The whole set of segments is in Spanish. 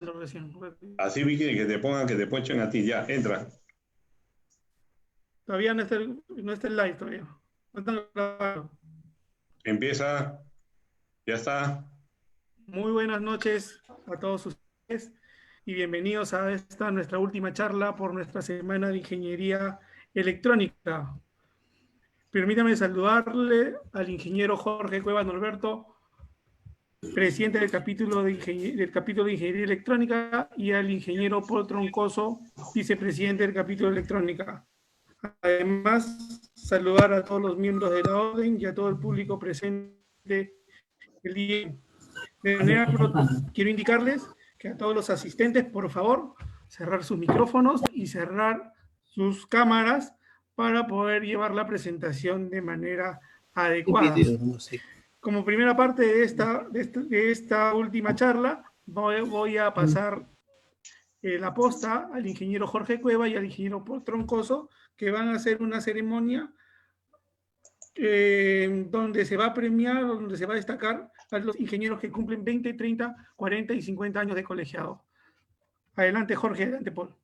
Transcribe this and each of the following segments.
Recién. Así, Vicky, que te pongan, que te ponchen a ti. Ya, entra. Todavía no está el live todavía. No están grabando. Empieza. Ya está. Muy buenas noches a todos ustedes y bienvenidos a esta nuestra última charla por nuestra semana de ingeniería electrónica. Permítame saludarle al ingeniero Jorge Cuevas Norberto, presidente del capítulo de Ingeniería Electrónica, y al ingeniero Paul Troncoso, vicepresidente del capítulo de Electrónica. Además, saludar a todos los miembros de la orden y a todo el público presente el día. De manera quiero indicarles que a todos los asistentes, por favor, cerrar sus micrófonos y cerrar sus cámaras para poder llevar la presentación de manera adecuada. Como primera parte de esta última charla, voy a pasar la posta al ingeniero Jorge Cueva y al ingeniero Paul Troncoso, que van a hacer una ceremonia donde se va a premiar, donde se va a destacar a los ingenieros que cumplen 20, 30, 40 y 50 años de colegiado. Adelante, Jorge, adelante, Paul.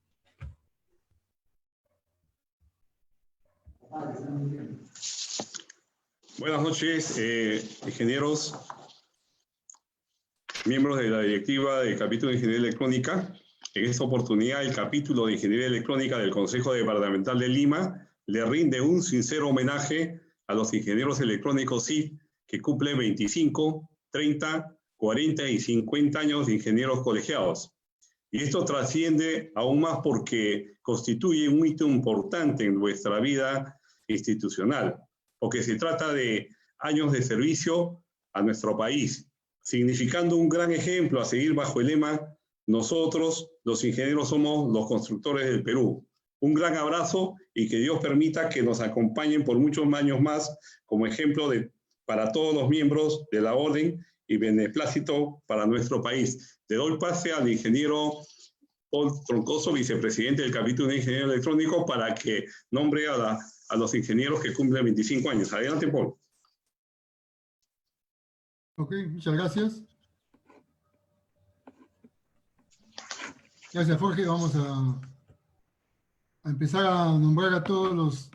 Buenas noches, ingenieros, miembros de la directiva del capítulo de Ingeniería Electrónica. En esta oportunidad, el capítulo de Ingeniería Electrónica del Consejo Departamental de Lima le rinde un sincero homenaje a los ingenieros electrónicos SIC que cumplen 25, 30, 40 y 50 años de ingenieros colegiados. Y esto trasciende aún más porque constituye un hito importante en nuestra vida institucional, porque se trata de años de servicio a nuestro país, significando un gran ejemplo a seguir bajo el lema "Nosotros, los ingenieros, somos los constructores del Perú". Un gran abrazo y que Dios permita que nos acompañen por muchos años más como ejemplo para todos los miembros de la orden y beneplácito para nuestro país. Le doy pase al ingeniero Paul Troncoso, vicepresidente del capítulo de Ingeniería Electrónico, para que nombre a los ingenieros que cumplen 25 años. Adelante, Paul. Ok, muchas gracias. Gracias, Jorge. Vamos a empezar a nombrar a todos los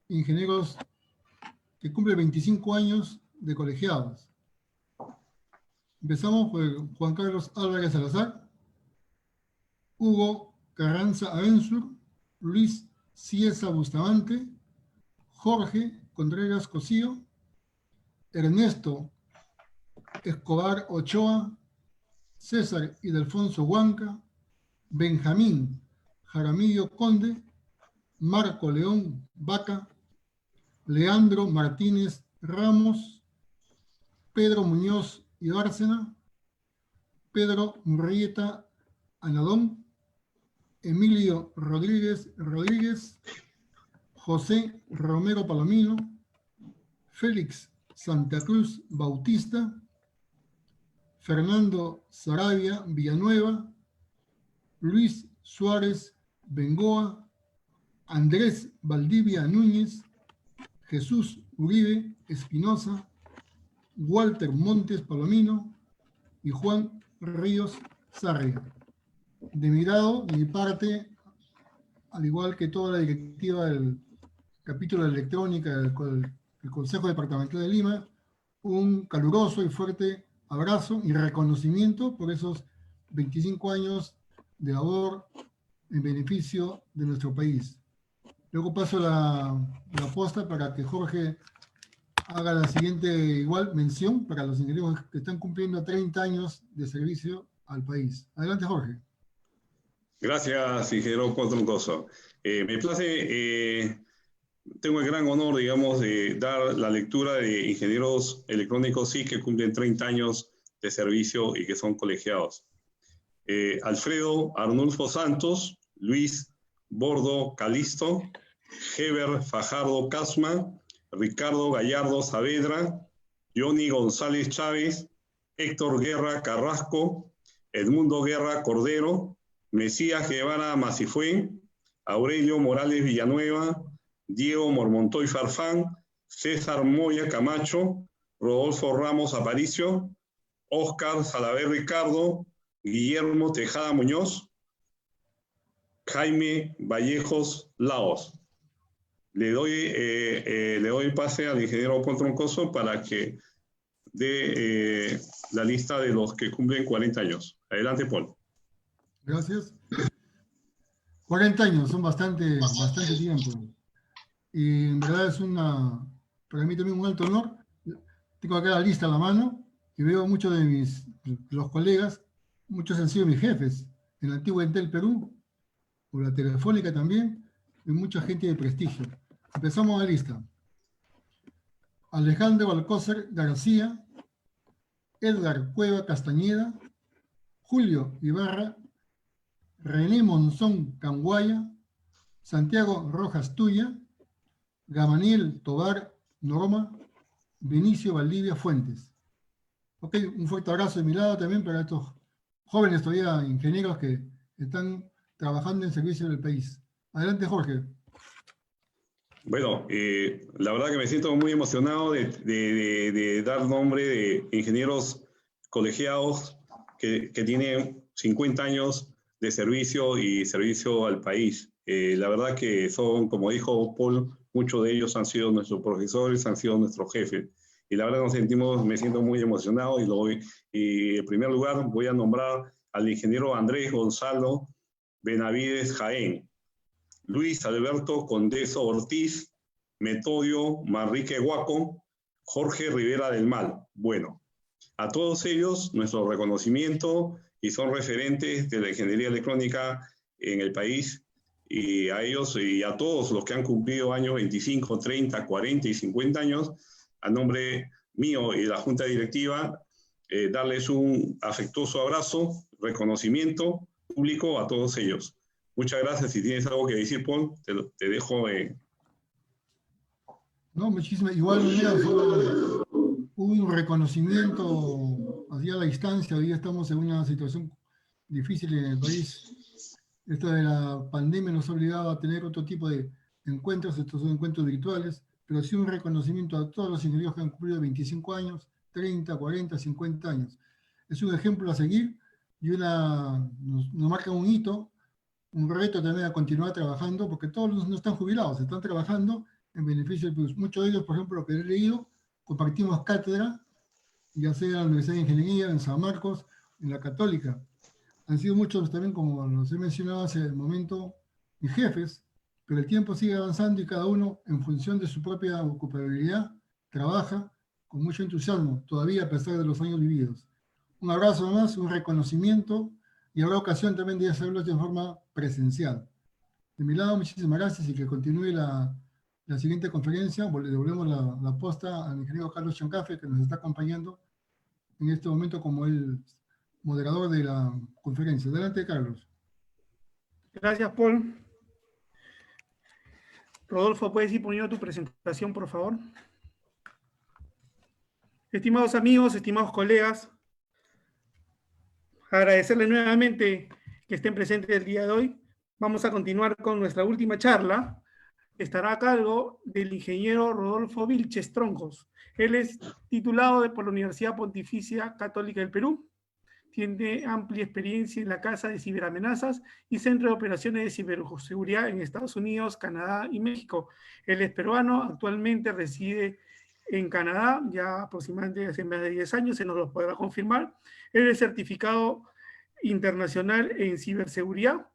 ingenieros que cumplen 25 años de colegiados. Empezamos por Juan Carlos Álvarez Salazar, Hugo Carranza Avensur, Luis Ciesa Bustamante, Jorge Contreras Cosío, Ernesto Escobar Ochoa, César Ildefonso Huanca, Benjamín Jaramillo Conde, Marco León Vaca, Leandro Martínez Ramos, Pedro Muñoz Ibárcena, Pedro Murrieta Anadón, Emilio Rodríguez Rodríguez, José Romero Palomino, Félix Santa Cruz Bautista, Fernando Saravia Villanueva, Luis Suárez Bengoa, Andrés Valdivia Núñez, Jesús Uribe Espinosa, Walter Montes Palomino y Juan Ríos Sarria. De mi lado, de mi parte, al igual que toda la directiva del capítulo de electrónica del Consejo Departamental de Lima, un caluroso y fuerte abrazo y reconocimiento por esos 25 años de labor en beneficio de nuestro país. Luego paso la posta para que Jorge haga la siguiente igual mención para los ingenieros que están cumpliendo 30 años de servicio al país. Adelante, Jorge. Gracias, ingeniero Paul Troncoso. Me place, tengo el gran honor, digamos, de dar la lectura de ingenieros electrónicos SIC que cumplen 30 años de servicio y que son colegiados. Alfredo Arnulfo Santos, Luis Bordo Calisto, Heber Fajardo Casma, Ricardo Gallardo Saavedra, Johnny González Chávez, Héctor Guerra Carrasco, Edmundo Guerra Cordero, Mesías Guevara Macifue, Aurelio Morales Villanueva, Diego Mormontoy Farfán, César Moya Camacho, Rodolfo Ramos Aparicio, Óscar Salaver Ricardo, Guillermo Tejada Muñoz, Jaime Vallejos Laos. Le doy pase al ingeniero Paul Troncoso para que dé la lista de los que cumplen 40 años. Adelante, Paul. Gracias. 40 años son bastante tiempo. Y en verdad es para mí también un alto honor. Tengo acá la lista a la mano y veo muchos de los colegas, muchos han sido mis jefes en la antigua Entel Perú, o la Telefónica también, y mucha gente de prestigio. Empezamos la lista. Alejandro Alcócer García, Edgar Cueva Castañeda, Julio Ibarra, René Monzón Canguaya, Santiago Rojas Tuya, Gamaniel Tobar Norma, Vinicio Valdivia Fuentes. Ok, un fuerte abrazo de mi lado también para estos jóvenes todavía ingenieros que están trabajando en servicio del país. Adelante, Jorge. Bueno, la verdad que me siento muy emocionado de dar nombre de ingenieros colegiados que tienen 50 años de servicio y servicio al país. La verdad que son, como dijo Paul, muchos de ellos han sido nuestros profesores, han sido nuestros jefes. Y la verdad me siento muy emocionado y en primer lugar voy a nombrar al ingeniero Andrés Gonzalo Benavides Jaén, Luis Alberto Condeso Ortiz, Metodio Manrique Guaco, Jorge Rivera del Mal. Bueno, a todos ellos nuestro reconocimiento y son referentes de la ingeniería electrónica en el país, y a ellos y a todos los que han cumplido años 25, 30, 40 y 50 años, a nombre mío y de la Junta Directiva, darles un afectuoso abrazo, reconocimiento público a todos ellos. Muchas gracias. Si tienes algo que decir, Paul, te dejo. No, muchísimas. Igual hubo un reconocimiento hacia la distancia. Hoy estamos en una situación difícil en el país. Esto de la pandemia nos ha obligado a tener otro tipo de encuentros. Estos son encuentros virtuales, pero sí un reconocimiento a todos los ingenieros que han cumplido 25 años, 30, 40, 50 años. Es un ejemplo a seguir y nos marca un hito, un reto también a continuar trabajando, porque todos no están jubilados, están trabajando en beneficio del país. Muchos de ellos, por ejemplo, lo que he leído, compartimos cátedra, ya sea en la Universidad de Ingeniería, en San Marcos, en la Católica. Han sido muchos también, como los he mencionado hace el momento, mis jefes, pero el tiempo sigue avanzando y cada uno, en función de su propia ocupabilidad, trabaja con mucho entusiasmo, todavía a pesar de los años vividos. Un abrazo más, un reconocimiento, y habrá ocasión también de hacerlo de forma presencial. De mi lado, muchísimas gracias y que continúe la siguiente conferencia. Le devolvemos la posta al ingeniero Carlos Chancafe, que nos está acompañando en este momento como el moderador de la conferencia. Adelante, Carlos. Gracias, Paul. Rodolfo, ¿puedes ir poniendo tu presentación, por favor? Estimados amigos, estimados colegas, agradecerles nuevamente que estén presentes el día de hoy. Vamos a continuar con nuestra última charla. Estará a cargo del ingeniero Rodolfo Vilches Troncos. Él es titulado por la Universidad Pontificia Católica del Perú. Tiene amplia experiencia en la Casa de Ciberamenazas y Centro de Operaciones de Ciberseguridad en Estados Unidos, Canadá y México. Él es peruano, actualmente reside en Canadá, ya aproximadamente hace más de 10 años, se nos lo podrá confirmar. Él es certificado internacional en ciberseguridad.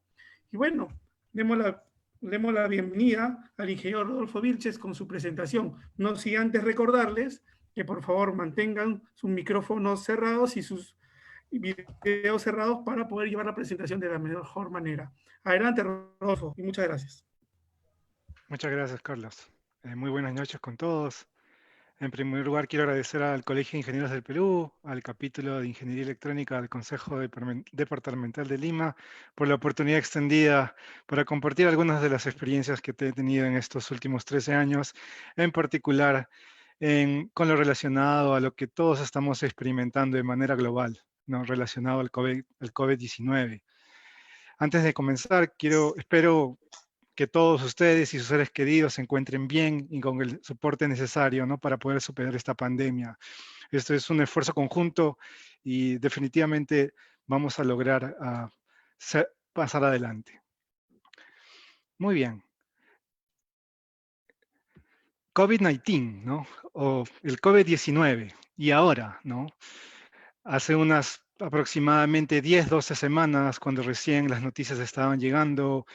Y bueno, demos la bienvenida al ingeniero Rodolfo Vilches con su presentación. No sin antes recordarles que por favor mantengan sus micrófonos cerrados y sus videos cerrados para poder llevar la presentación de la mejor manera. Adelante, Rodolfo, y muchas gracias. Muchas gracias, Carlos. Muy buenas noches con todos. En primer lugar, quiero agradecer al Colegio de Ingenieros del Perú, al capítulo de Ingeniería Electrónica del Consejo Departamental de Lima, por la oportunidad extendida para compartir algunas de las experiencias que he tenido en estos últimos 13 años, en particular con lo relacionado a lo que todos estamos experimentando de manera global, ¿no? Relacionado al COVID-19. Antes de comenzar, espero que todos ustedes y sus seres queridos se encuentren bien y con el soporte necesario, ¿no? Para poder superar esta pandemia. Esto es un esfuerzo conjunto y definitivamente vamos a lograr pasar adelante. Muy bien. COVID-19, ¿no? O el COVID-19. Y ahora, ¿no? Hace unas aproximadamente 10, 12 semanas, cuando recién las noticias estaban llegando,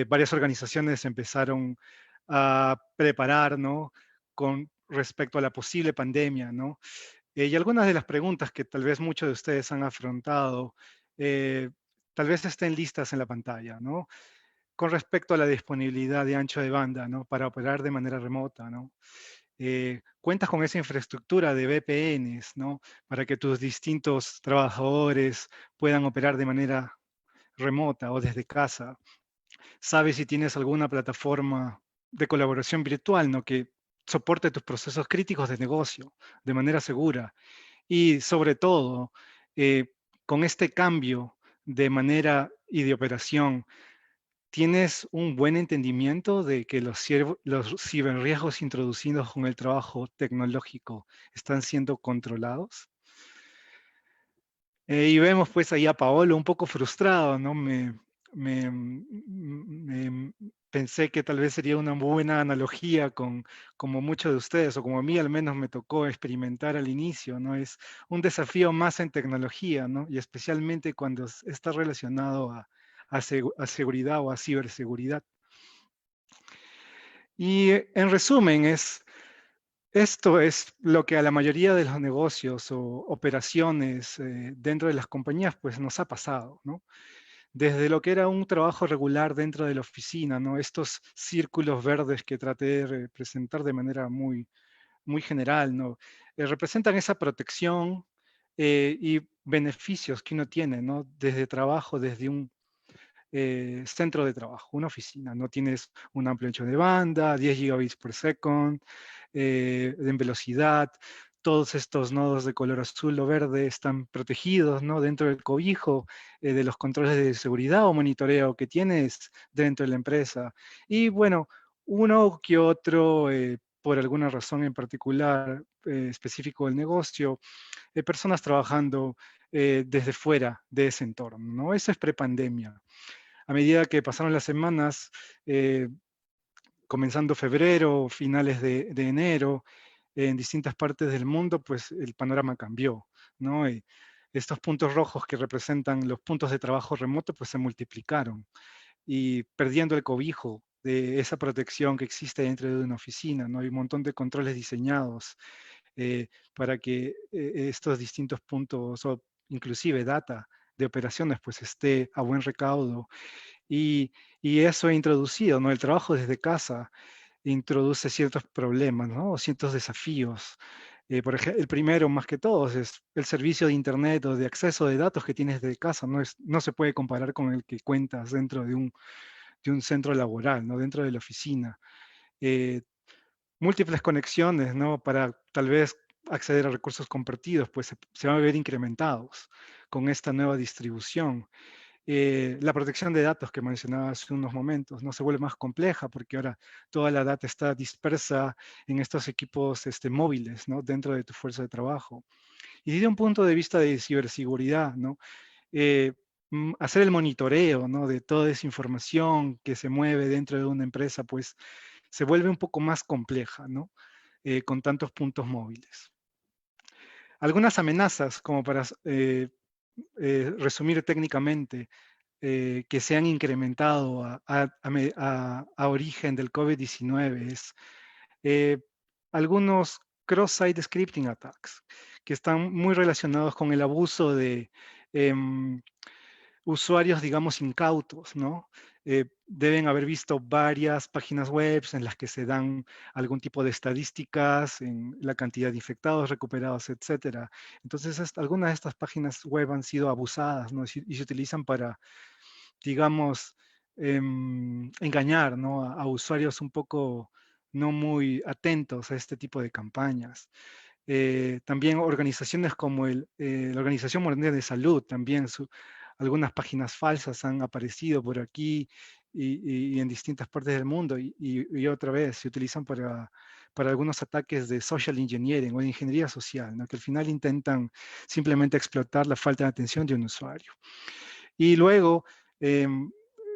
varias organizaciones empezaron a preparar, ¿no? Con respecto a la posible pandemia, ¿no? Y algunas de las preguntas que tal vez muchos de ustedes han afrontado, tal vez estén listas en la pantalla, ¿no? Con respecto a la disponibilidad de ancho de banda, ¿no? Para operar de manera remota, ¿no? Cuentas con esa infraestructura de VPNs, ¿no? Para que tus distintos trabajadores puedan operar de manera remota o desde casa. Sabes si tienes alguna plataforma de colaboración virtual, ¿no? Que soporte tus procesos críticos de negocio de manera segura. Y sobre todo, con este cambio de manera y de operación, ¿tienes un buen entendimiento de que los ciberriesgos introducidos con el trabajo tecnológico están siendo controlados? Y vemos pues ahí a Paolo un poco frustrado, ¿no? Pensé que tal vez sería una buena analogía con como muchos de ustedes, o como a mí al menos me tocó experimentar al inicio, ¿no? Es un desafío más en tecnología, ¿no? Y especialmente cuando está relacionado a seguridad o a ciberseguridad. Y en resumen, esto es lo que a la mayoría de los negocios o operaciones dentro de las compañías pues nos ha pasado, ¿no? Desde lo que era un trabajo regular dentro de la oficina, ¿no? Estos círculos verdes que traté de representar de manera muy, muy general, ¿no? Representan esa protección y beneficios que uno tiene, ¿no? Desde trabajo, desde un centro de trabajo, una oficina. No tienes un amplio ancho de banda, 10 gigabits por second, en velocidad. Todos estos nodos de color azul o verde están protegidos, ¿no? Dentro del cobijo de los controles de seguridad o monitoreo que tienes dentro de la empresa. Y bueno, uno que otro, por alguna razón en particular, específico del negocio, personas trabajando desde fuera de ese entorno, ¿no? Eso es prepandemia. A medida que pasaron las semanas, comenzando febrero, finales de enero, en distintas partes del mundo, pues el panorama cambió, ¿no? Y estos puntos rojos que representan los puntos de trabajo remoto, pues se multiplicaron y perdiendo el cobijo de esa protección que existe dentro de una oficina, ¿no? Hay un montón de controles diseñados para que estos distintos puntos o inclusive data de operaciones pues esté a buen recaudo y, eso ha introducido, ¿no? El trabajo desde casa introduce ciertos problemas, ¿no? O ciertos desafíos. Por ejemplo, el primero, más que todos, es el servicio de Internet o de acceso de datos que tienes de casa. No se puede comparar con el que cuentas dentro de un centro laboral, ¿no? Dentro de la oficina. Eh, Múltiples conexiones, ¿no? Para tal vez acceder a recursos compartidos, pues se van a ver incrementados con esta nueva distribución. La protección de datos que mencionaba hace unos momentos no se vuelve más compleja porque ahora toda la data está dispersa en estos equipos móviles, ¿no? Dentro de tu fuerza de trabajo. Y desde un punto de vista de ciberseguridad, ¿no? Hacer el monitoreo, ¿no? De toda esa información que se mueve dentro de una empresa, pues se vuelve un poco más compleja, ¿no? Con tantos puntos móviles. Algunas amenazas, como para resumir técnicamente, que se han incrementado a origen del COVID-19 es algunos cross-site scripting attacks, que están muy relacionados con el abuso de usuarios, digamos, incautos, ¿no? Deben haber visto varias páginas web en las que se dan algún tipo de estadísticas en la cantidad de infectados, recuperados, etcétera. Entonces, algunas de estas páginas web han sido abusadas, ¿no? Y se utilizan para, digamos, engañar, ¿no? A usuarios un poco no muy atentos a este tipo de campañas. También organizaciones como la Organización Mundial de Salud, también algunas páginas falsas han aparecido por aquí y en distintas partes del mundo y otra vez se utilizan para algunos ataques de social engineering o de ingeniería social, ¿no? Que al final intentan simplemente explotar la falta de atención de un usuario. Y luego,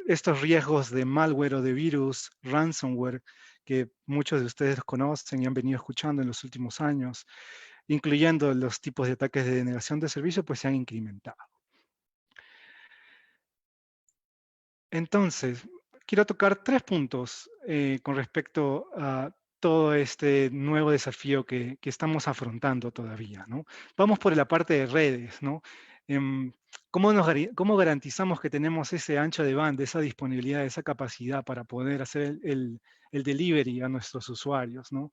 estos riesgos de malware o de virus, ransomware, que muchos de ustedes conocen y han venido escuchando en los últimos años, incluyendo los tipos de ataques de denegación de servicio, pues se han incrementado. Entonces, quiero tocar 3 puntos con respecto a todo este nuevo desafío que estamos afrontando todavía, ¿no? Vamos por la parte de redes, ¿no? ¿Cómo garantizamos que tenemos ese ancho de banda, esa disponibilidad, esa capacidad para poder hacer el delivery a nuestros usuarios, ¿no?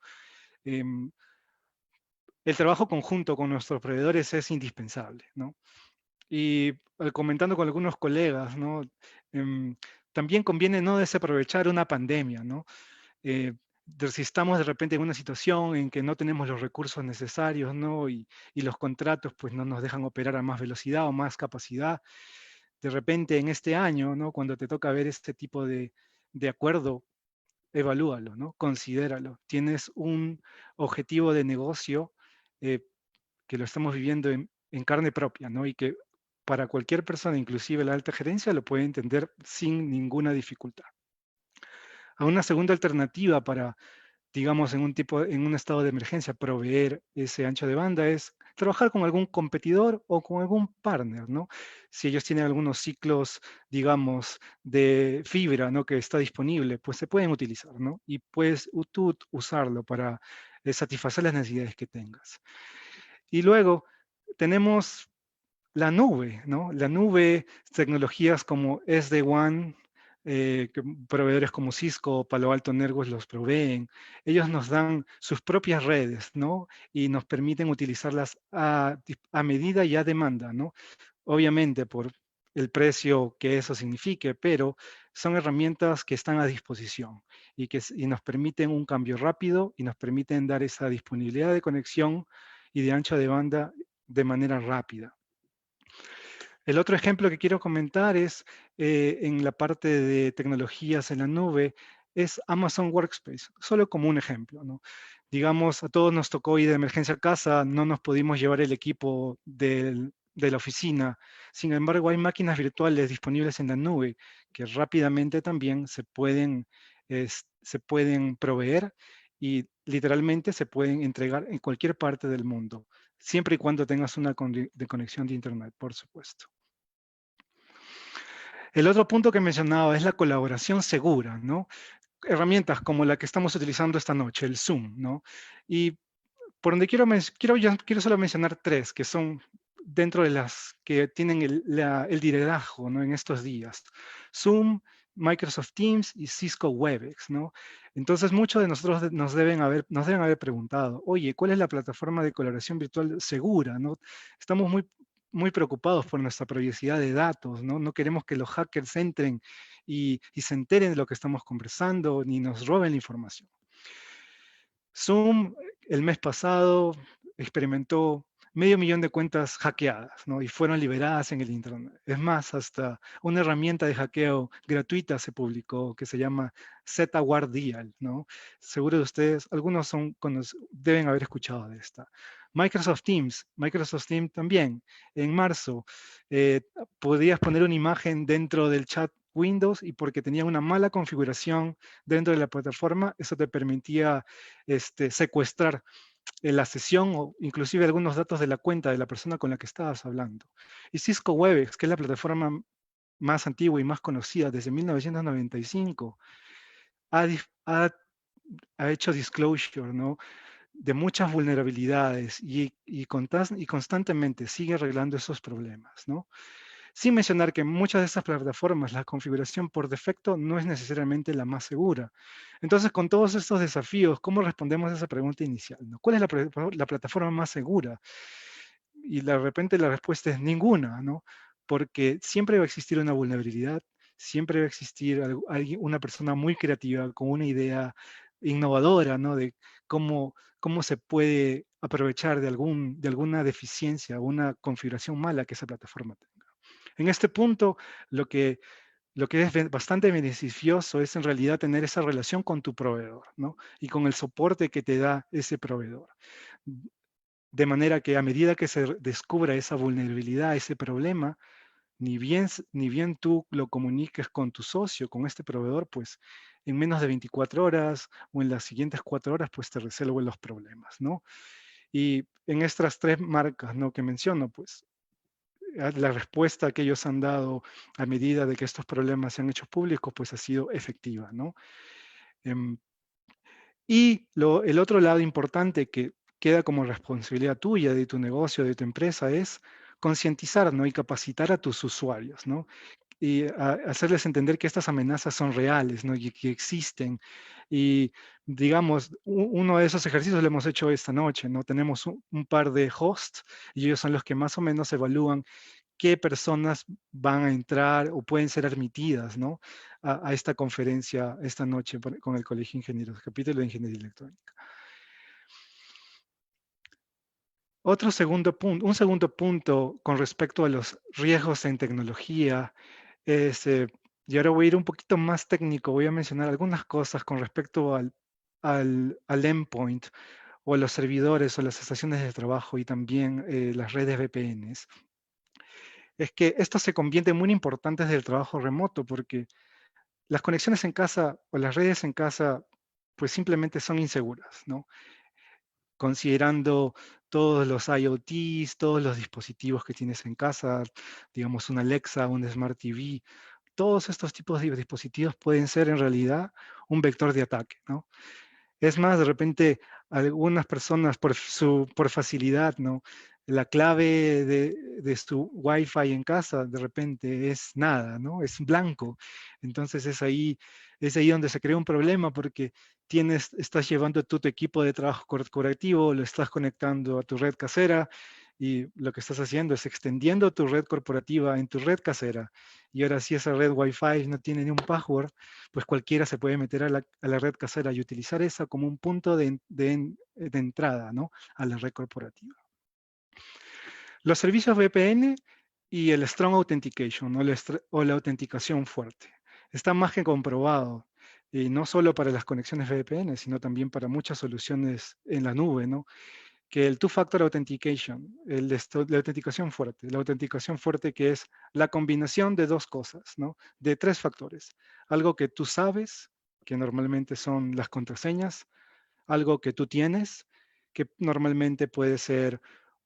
El trabajo conjunto con nuestros proveedores es indispensable, ¿no? Y comentando con algunos colegas, ¿no? También conviene no desaprovechar una pandemia, ¿no? Si estamos de repente en una situación en que no tenemos los recursos necesarios, ¿no? Y los contratos pues no nos dejan operar a más velocidad o más capacidad, de repente en este año, ¿no? Cuando te toca ver este tipo de acuerdo, evalúalo, ¿no? Considéralo. Tienes un objetivo de negocio que lo estamos viviendo en carne propia, ¿no? Y que para cualquier persona, inclusive la alta gerencia, lo puede entender sin ninguna dificultad. A una segunda alternativa para, digamos, en un estado de emergencia, proveer ese ancho de banda es trabajar con algún competidor o con algún partner, ¿no? Si ellos tienen algunos ciclos, digamos, de fibra, ¿no? Que está disponible, pues se pueden utilizar, ¿no? Y puedes tú usarlo para satisfacer las necesidades que tengas. Y luego tenemos la nube, ¿no? La nube, tecnologías como SD-WAN, que proveedores como Cisco o Palo Alto Networks los proveen. Ellos nos dan sus propias redes, ¿no? Y nos permiten utilizarlas a medida y a demanda, ¿no? Obviamente por el precio que eso signifique, pero son herramientas que están a disposición y nos permiten un cambio rápido y nos permiten dar esa disponibilidad de conexión y de ancho de banda de manera rápida. El otro ejemplo que quiero comentar es en la parte de tecnologías en la nube, es Amazon Workspace, solo como un ejemplo, ¿no? Digamos, a todos nos tocó ir de emergencia a casa, no nos pudimos llevar el equipo de la oficina. Sin embargo, hay máquinas virtuales disponibles en la nube que rápidamente también se pueden proveer y literalmente se pueden entregar en cualquier parte del mundo, siempre y cuando tengas una conexión de Internet, por supuesto. El otro punto que mencionaba es la colaboración segura, ¿no? Herramientas como la que estamos utilizando esta noche, el Zoom, ¿no? Y por donde quiero solo mencionar 3, que son dentro de las que tienen el liderazgo, ¿no? En estos días. Zoom, Microsoft Teams y Cisco Webex, ¿no? Entonces, muchos de nosotros nos deben haber preguntado, oye, ¿cuál es la plataforma de colaboración virtual segura, ¿no? Estamos muy preocupados por nuestra privacidad de datos, ¿no? No queremos que los hackers entren y se enteren de lo que estamos conversando, ni nos roben la información. Zoom, el mes pasado, experimentó 500.000 de cuentas hackeadas, ¿no? Y fueron liberadas en el Internet. Es más, hasta una herramienta de hackeo gratuita se publicó que se llama ZWardial, ¿no? Seguro de ustedes, algunos deben haber escuchado de esta. Microsoft Teams también, en marzo, podías poner una imagen dentro del chat Windows y porque tenía una mala configuración dentro de la plataforma, eso te permitía secuestrar la sesión o inclusive algunos datos de la cuenta de la persona con la que estabas hablando. Y Cisco Webex, que es la plataforma más antigua y más conocida desde 1995, ha hecho disclosure, ¿no? De muchas vulnerabilidades y constantemente sigue arreglando esos problemas, ¿no? Sin mencionar que muchas de estas plataformas, la configuración por defecto no es necesariamente la más segura. Entonces, con todos estos desafíos, ¿cómo respondemos a esa pregunta inicial, ¿no? ¿Cuál es la plataforma más segura? Y de repente la respuesta es ninguna, ¿no? Porque siempre va a existir una vulnerabilidad, siempre va a existir una persona muy creativa con una idea innovadora, ¿no? De cómo se puede aprovechar de alguna deficiencia o una configuración mala que esa plataforma tenga. En este punto, lo que lo que es bastante beneficioso es en realidad tener esa relación con tu proveedor, ¿no? Y con el soporte que te da ese proveedor. De manera que a medida que se descubra esa vulnerabilidad, ese problema, ni bien tú lo comuniques con tu socio, con este proveedor, pues en menos de 24 horas o en las siguientes 4 horas, pues te resuelven los problemas, ¿no? Y en estas 3 marcas, ¿no?, que menciono, pues la respuesta que ellos han dado a medida de que estos problemas se han hecho públicos, pues ha sido efectiva, ¿no? Em, y el otro lado importante que queda como responsabilidad tuya, de tu negocio, de tu empresa, es concientizar, ¿no?, y capacitar a tus usuarios, ¿no? Y hacerles entender que estas amenazas son reales, ¿no?, y que existen. Y digamos, uno de esos ejercicios lo hemos hecho esta noche, ¿no? Tenemos un par de hosts y ellos son los que más o menos evalúan qué personas van a entrar o pueden ser admitidas, ¿no?, a esta conferencia esta noche con el Colegio de Ingenieros, capítulo de Ingeniería Electrónica. Un segundo punto con respecto a los riesgos en tecnología es, y ahora voy a ir un poquito más técnico, voy a mencionar algunas cosas con respecto al endpoint o a los servidores o las estaciones de trabajo y también las redes VPNs. Es que estos se convierten muy importantes del trabajo remoto porque las conexiones en casa o las redes en casa pues simplemente son inseguras, ¿no? Considerando todos los IoTs, todos los dispositivos que tienes en casa, digamos una Alexa, un Smart TV, todos estos tipos de dispositivos pueden ser en realidad un vector de ataque, ¿no? Es más, de repente, algunas personas por facilidad, ¿no?, la clave de su Wi-Fi en casa, de repente es nada, ¿no? Es blanco. Entonces es ahí donde se crea un problema porque estás llevando tu equipo de trabajo corporativo, lo estás conectando a tu red casera y lo que estás haciendo es extendiendo tu red corporativa en tu red casera. Y ahora si esa red Wi-Fi no tiene ni un password, pues cualquiera se puede meter a la red casera y utilizar esa como un punto de entrada, ¿no?, a la red corporativa. Los servicios VPN y el Strong Authentication o la autenticación fuerte. Está más que comprobado, y no solo para las conexiones VPN, sino también para muchas soluciones en la nube, ¿no?, que el Two-Factor Authentication, la autenticación fuerte que es la combinación de 2 cosas, ¿no?, de 3 factores. Algo que tú sabes, que normalmente son las contraseñas, algo que tú tienes, que normalmente puede ser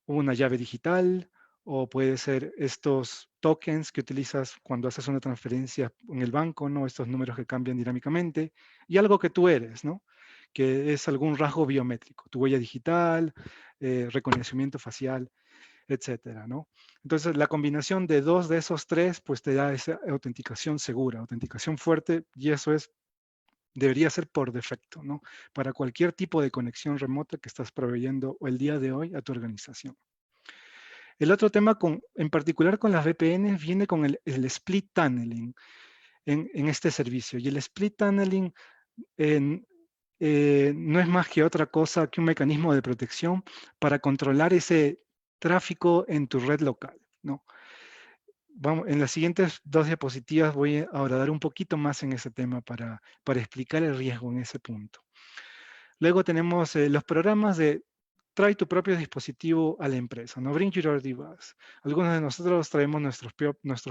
una llave digital o puede ser estos tokens que utilizas cuando haces una transferencia en el banco, ¿no?, estos números que cambian dinámicamente, y algo que tú eres, ¿no?, que es algún rasgo biométrico, tu huella digital, reconocimiento facial, etcétera, ¿no? Entonces, la combinación de 2 de esos 3, pues te da esa autenticación segura, autenticación fuerte, y eso debería ser por defecto, ¿no?, para cualquier tipo de conexión remota que estás proveyendo el día de hoy a tu organización. El otro tema, en particular con las VPNs, viene con el split tunneling en este servicio. Y el split tunneling no es más que otra cosa que un mecanismo de protección para controlar ese tráfico en tu red local, ¿no? En las siguientes 2 diapositivas voy a ahondar un poquito más en ese tema para explicar el riesgo en ese punto. Luego tenemos los programas de trae tu propio dispositivo a la empresa, ¿no? Bring your device. Algunos de nosotros traemos nuestros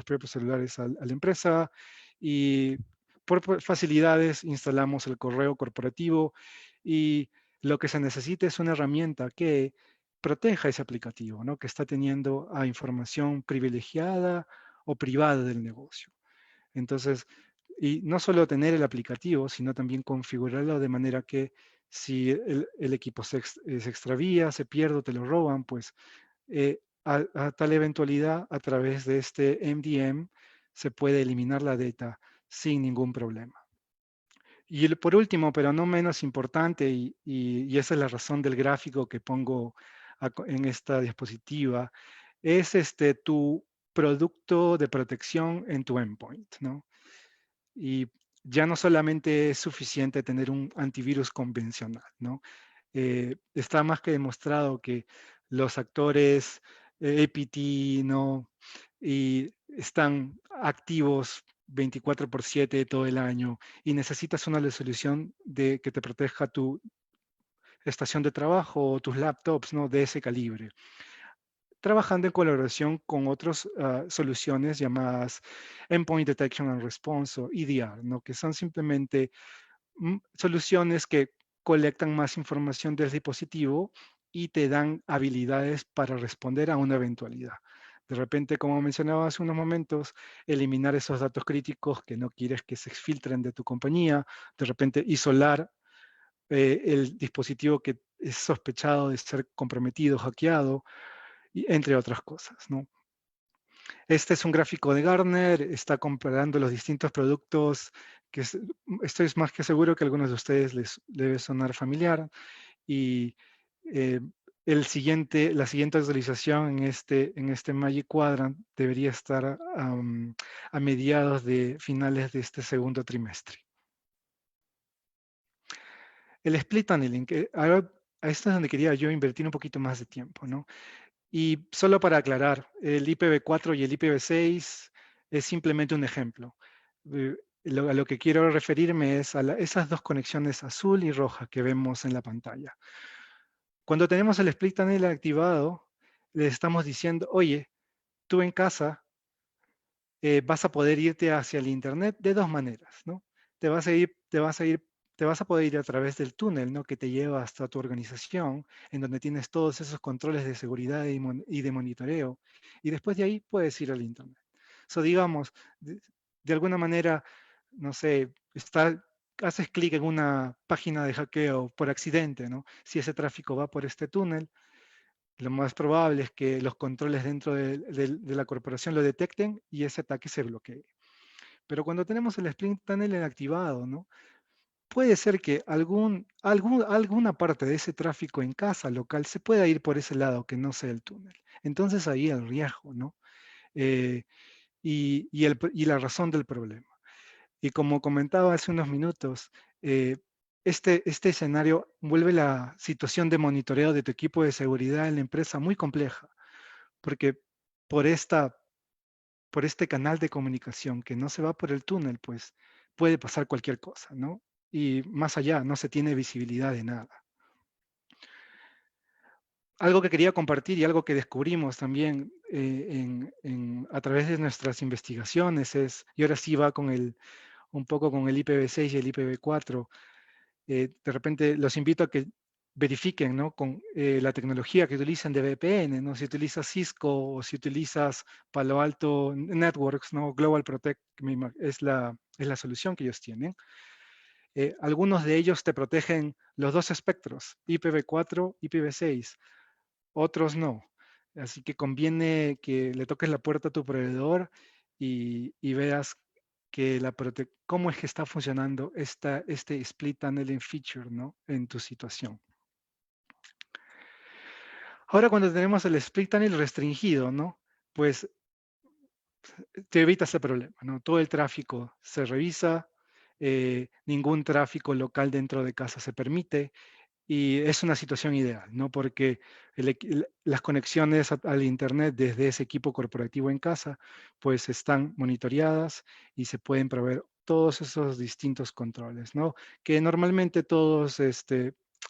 propios celulares a la empresa y por facilidades instalamos el correo corporativo y lo que se necesita es una herramienta que proteja ese aplicativo, ¿no?, que está teniendo a información privilegiada o privada del negocio. Entonces, y no solo tener el aplicativo, sino también configurarlo de manera que si el equipo se extravía, se pierde o te lo roban, pues a tal eventualidad, a través de este MDM, se puede eliminar la data sin ningún problema. Y por último, pero no menos importante, y esa es la razón del gráfico que pongo en esta diapositiva, es tu producto de protección en tu endpoint, ¿no? Y ya no solamente es suficiente tener un antivirus convencional, ¿no? Está más que demostrado que los actores APT, ¿no?, y están activos 24/7 todo el año y necesitas una solución que te proteja tu estación de trabajo o tus laptops, ¿no? De ese calibre. Trabajando en colaboración con otras soluciones llamadas Endpoint Detection and Response o EDR, ¿no? Que son simplemente soluciones que colectan más información del dispositivo y te dan habilidades para responder a una eventualidad. De repente, como mencionaba hace unos momentos, eliminar esos datos críticos que no quieres que se filtren de tu compañía, de repente isolar el dispositivo que es sospechado de ser comprometido, hackeado, y entre otras cosas, ¿no? Este es un gráfico de Gartner, está comparando los distintos productos, estoy más que seguro que a algunos de ustedes les debe sonar familiar, y la siguiente actualización en este Magic Quadrant debería estar a mediados de finales de este segundo trimestre. El split tunneling, ahora a esto es donde quería yo invertir un poquito más de tiempo, ¿no? Y solo para aclarar, el IPv4 y el IPv6 es simplemente un ejemplo. A lo que quiero referirme es a esas dos conexiones azul y roja que vemos en la pantalla. Cuando tenemos el split tunnel activado, le estamos diciendo, oye, tú en casa vas a poder irte hacia el Internet de dos maneras, ¿no? Te vas a poder ir a través del túnel, ¿no? Que te lleva hasta tu organización, en donde tienes todos esos controles de seguridad y de monitoreo, y después de ahí puedes ir al Internet. So, digamos, de alguna manera, no sé, haces clic en una página de hackeo por accidente, ¿no? Si ese tráfico va por este túnel, lo más probable es que los controles dentro de la corporación lo detecten y ese ataque se bloquee. Pero cuando tenemos el split tunnel activado, ¿no? Puede ser que alguna parte de ese tráfico en casa local se pueda ir por ese lado que no sea el túnel. Entonces ahí el riesgo, ¿no? Y la razón del problema. Y como comentaba hace unos minutos, este escenario vuelve la situación de monitoreo de tu equipo de seguridad en la empresa muy compleja, porque por este canal de comunicación que no se va por el túnel, pues puede pasar cualquier cosa, ¿no? Y más allá, no se tiene visibilidad de nada. Algo que quería compartir y algo que descubrimos también a través de nuestras investigaciones y ahora sí va un poco con el IPv6 y el IPv4, de repente los invito a que verifiquen, ¿no? Con la tecnología que utilicen de VPN, ¿no? Si utilizas Cisco o si utilizas Palo Alto Networks, ¿no? Global Protect es la solución que ellos tienen. Algunos de ellos te protegen los dos espectros, IPv4, IPv6, otros no. Así que conviene que le toques la puerta a tu proveedor y veas cómo es que está funcionando este split tunneling feature, ¿no? En tu situación. Ahora cuando tenemos el split tunnel restringido, ¿no? Pues te evitas el problema, ¿no? Todo el tráfico se revisa, ningún tráfico local dentro de casa se permite, y es una situación ideal, ¿no? Porque las conexiones al Internet desde ese equipo corporativo en casa, pues están monitoreadas y se pueden proveer todos esos distintos controles, ¿no? Que normalmente todos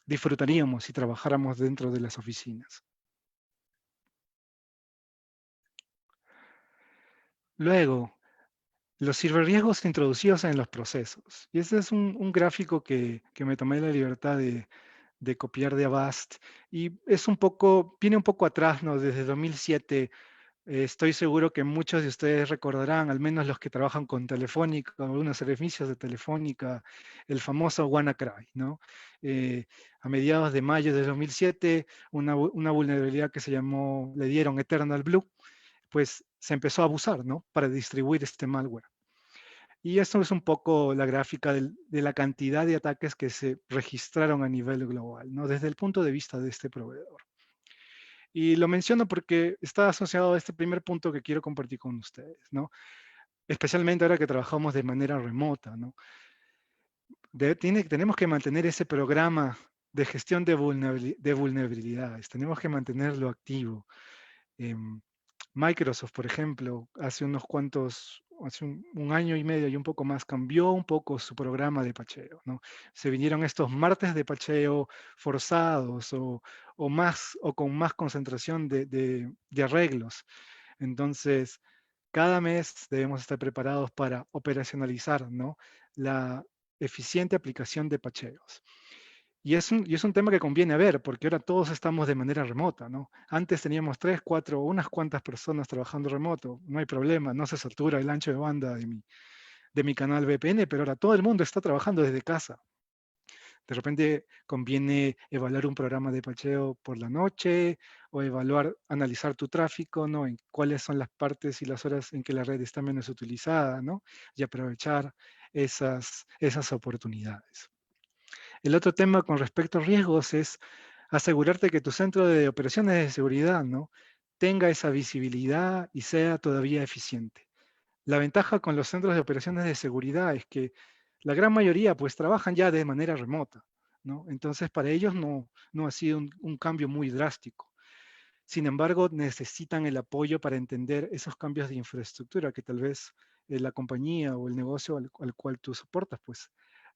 disfrutaríamos si trabajáramos dentro de las oficinas. Luego, los ciberriesgos introducidos en los procesos. Y este es un gráfico que me tomé la libertad de copiar de Avast, y viene un poco atrás, ¿no? Desde 2007, estoy seguro que muchos de ustedes recordarán, al menos los que trabajan con Telefónica, algunos servicios de Telefónica, el famoso WannaCry, ¿no? A mediados de mayo de 2007, una vulnerabilidad que le dieron Eternal Blue, pues se empezó a abusar, ¿no? Para distribuir este malware. Y esto es un poco la gráfica de la cantidad de ataques que se registraron a nivel global, ¿no? Desde el punto de vista de este proveedor. Y lo menciono porque está asociado a este primer punto que quiero compartir con ustedes, ¿no? Especialmente ahora que trabajamos de manera remota, ¿no? Tenemos que mantener ese programa de gestión de vulnerabilidades, tenemos que mantenerlo activo. Microsoft, por ejemplo, hace hace un año y medio y un poco más, cambió un poco su programa de pacheo, ¿no? Se vinieron estos martes de pacheo forzados o con más concentración de arreglos. Entonces, cada mes debemos estar preparados para operacionalizar, ¿no?, la eficiente aplicación de pacheos. Y es un tema que conviene ver, porque ahora todos estamos de manera remota, ¿no? Antes teníamos 3, 4, unas cuantas personas trabajando remoto, no hay problema, no se satura el ancho de banda de mi canal VPN, pero ahora todo el mundo está trabajando desde casa. De repente conviene evaluar un programa de pacheo por la noche o analizar tu tráfico, ¿no? En cuáles son las partes y las horas en que la red está menos utilizada, ¿no? Y aprovechar esas oportunidades. El otro tema con respecto a riesgos es asegurarte que tu centro de operaciones de seguridad, ¿no?, tenga esa visibilidad y sea todavía eficiente. La ventaja con los centros de operaciones de seguridad es que la gran mayoría pues trabajan ya de manera remota, ¿no? Entonces para ellos no ha sido un cambio muy drástico. Sin embargo, necesitan el apoyo para entender esos cambios de infraestructura que tal vez la compañía o el negocio al cual tú soportas pues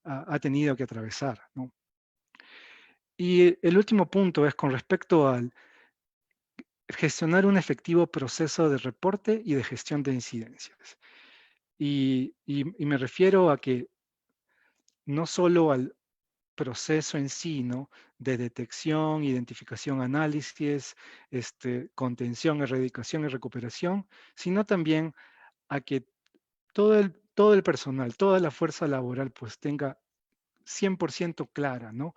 ha tenido que atravesar, ¿no? Y el último punto es con respecto al gestionar un efectivo proceso de reporte y de gestión de incidencias. Y me refiero a que no solo al proceso en sí, ¿no?, de detección, identificación, análisis, contención, erradicación y recuperación, sino también a que todo el personal, toda la fuerza laboral, pues tenga 100% clara, ¿no?,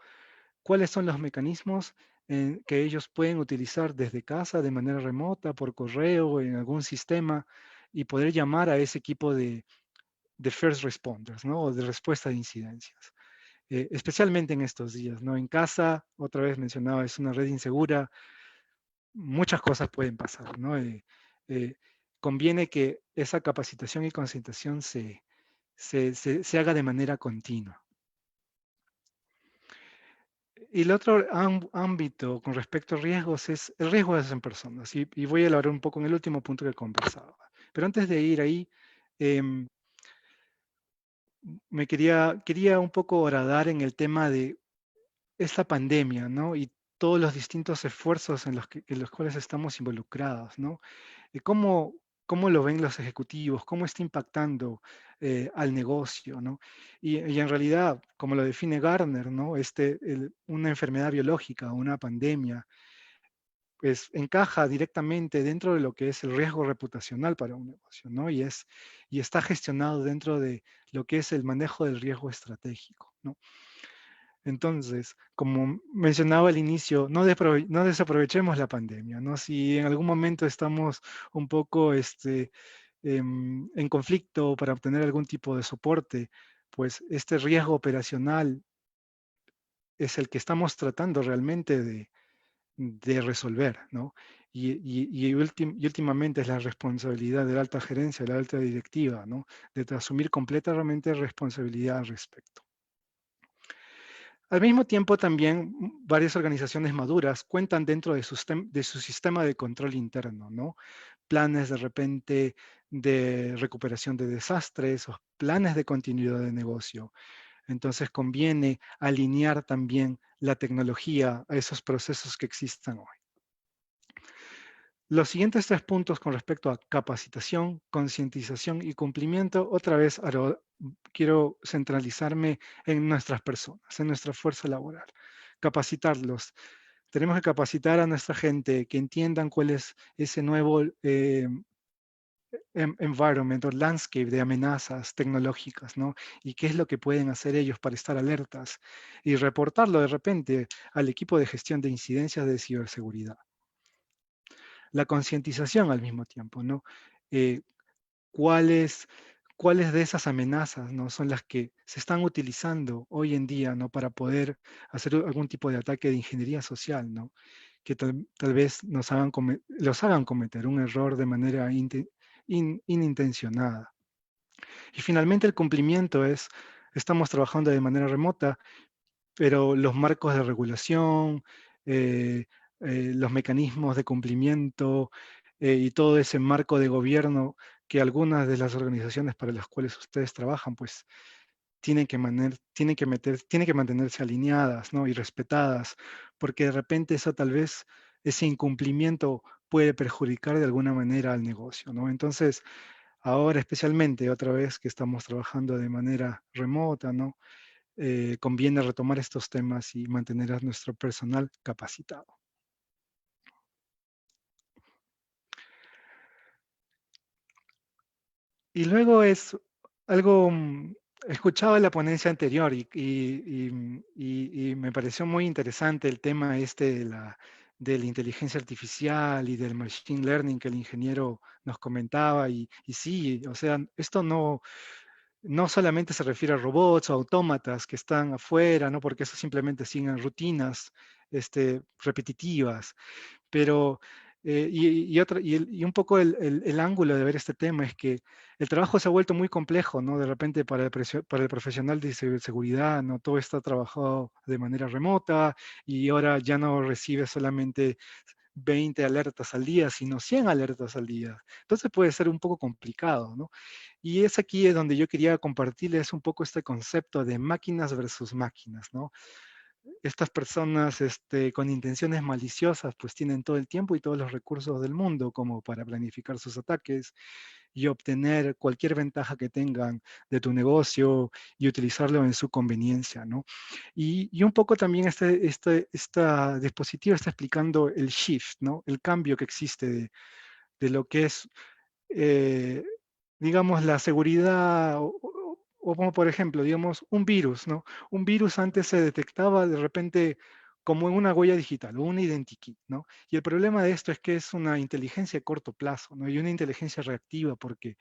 cuáles son los mecanismos que ellos pueden utilizar desde casa de manera remota, por correo, en algún sistema, y poder llamar a ese equipo de first responders, ¿no?, o de respuesta de incidencias. Especialmente en estos días, ¿no? En casa, otra vez mencionaba, es una red insegura, muchas cosas pueden pasar, ¿no? Conviene que esa capacitación y concientización se haga de manera continua. Y el otro ámbito con respecto a riesgos es el riesgo de las personas. Y voy a elaborar un poco en el último punto que conversaba. Pero antes de ir ahí, quería un poco horadar en el tema de esta pandemia, ¿no? Y todos los distintos esfuerzos en los cuales estamos involucrados, ¿no? ¿Cómo lo ven los ejecutivos? ¿Cómo está impactando al negocio, ¿no? Y en realidad, como lo define Gartner, ¿no?, una enfermedad biológica, una pandemia, pues encaja directamente dentro de lo que es el riesgo reputacional para un negocio, ¿no? Y está gestionado dentro de lo que es el manejo del riesgo estratégico, ¿no? Entonces, como mencionaba al inicio, no desaprovechemos la pandemia, ¿no? Si en algún momento estamos un poco en conflicto para obtener algún tipo de soporte, pues este riesgo operacional es el que estamos tratando realmente de resolver, ¿no? Y últimamente es la responsabilidad de la alta gerencia, de la alta directiva, ¿no?, de asumir completamente responsabilidad al respecto. Al mismo tiempo, también varias organizaciones maduras cuentan dentro de su sistema de control interno, ¿no?, planes de repente de recuperación de desastres o planes de continuidad de negocio. Entonces conviene alinear también la tecnología a esos procesos que existan hoy. Los siguientes 3 puntos con respecto a capacitación, concientización y cumplimiento, otra vez quiero centralizarme en nuestras personas, en nuestra fuerza laboral. Capacitarlos. Tenemos que capacitar a nuestra gente, que entiendan cuál es ese nuevo environment o landscape de amenazas tecnológicas, ¿no? Y qué es lo que pueden hacer ellos para estar alertas y reportarlo de repente al equipo de gestión de incidencias de ciberseguridad. La concientización al mismo tiempo, ¿no? ¿Cuáles de esas amenazas, ¿no?, son las que se están utilizando hoy en día, ¿no?, para poder hacer algún tipo de ataque de ingeniería social, ¿no?, que tal vez los hagan cometer un error de manera inintencionada. Y finalmente el cumplimiento estamos trabajando de manera remota, pero los marcos de regulación, los mecanismos de cumplimiento y todo ese marco de gobierno que algunas de las organizaciones para las cuales ustedes trabajan, pues tienen que mantenerse alineadas, ¿no? Y respetadas, porque de repente eso tal vez, ese incumplimiento puede perjudicar de alguna manera al negocio, ¿no? Entonces, ahora especialmente, otra vez que estamos trabajando de manera remota, ¿no? Conviene retomar estos temas y mantener a nuestro personal capacitado. Y luego es algo, escuchaba la ponencia anterior y me pareció muy interesante el tema este de la inteligencia artificial y del machine learning que el ingeniero nos comentaba. Y sí, o sea, esto no solamente se refiere a robots o autómatas que están afuera, ¿no? Porque eso simplemente siguen rutinas repetitivas, pero y un poco el ángulo de ver este tema es que el trabajo se ha vuelto muy complejo, ¿no? De repente para el profesional de ciberseguridad, ¿no? Todo está trabajado de manera remota y ahora ya no recibe solamente 20 alertas al día, sino 100 alertas al día. Entonces puede ser un poco complicado, ¿no? Y es aquí donde yo quería compartirles un poco este concepto de máquinas versus máquinas, ¿no? Estas personas con intenciones maliciosas pues tienen todo el tiempo y todos los recursos del mundo como para planificar sus ataques y obtener cualquier ventaja que tengan de tu negocio y utilizarlo en su conveniencia, ¿no? Y un poco también este dispositivo está explicando el shift, ¿no? El cambio que existe de lo que es eh, digamos, la seguridad, o como por ejemplo, digamos, un virus, ¿no? Un virus antes se detectaba de repente como en una huella digital o un identikit, ¿no? Y el problema de esto es que es una inteligencia a corto plazo, ¿no? Y una inteligencia reactiva, porque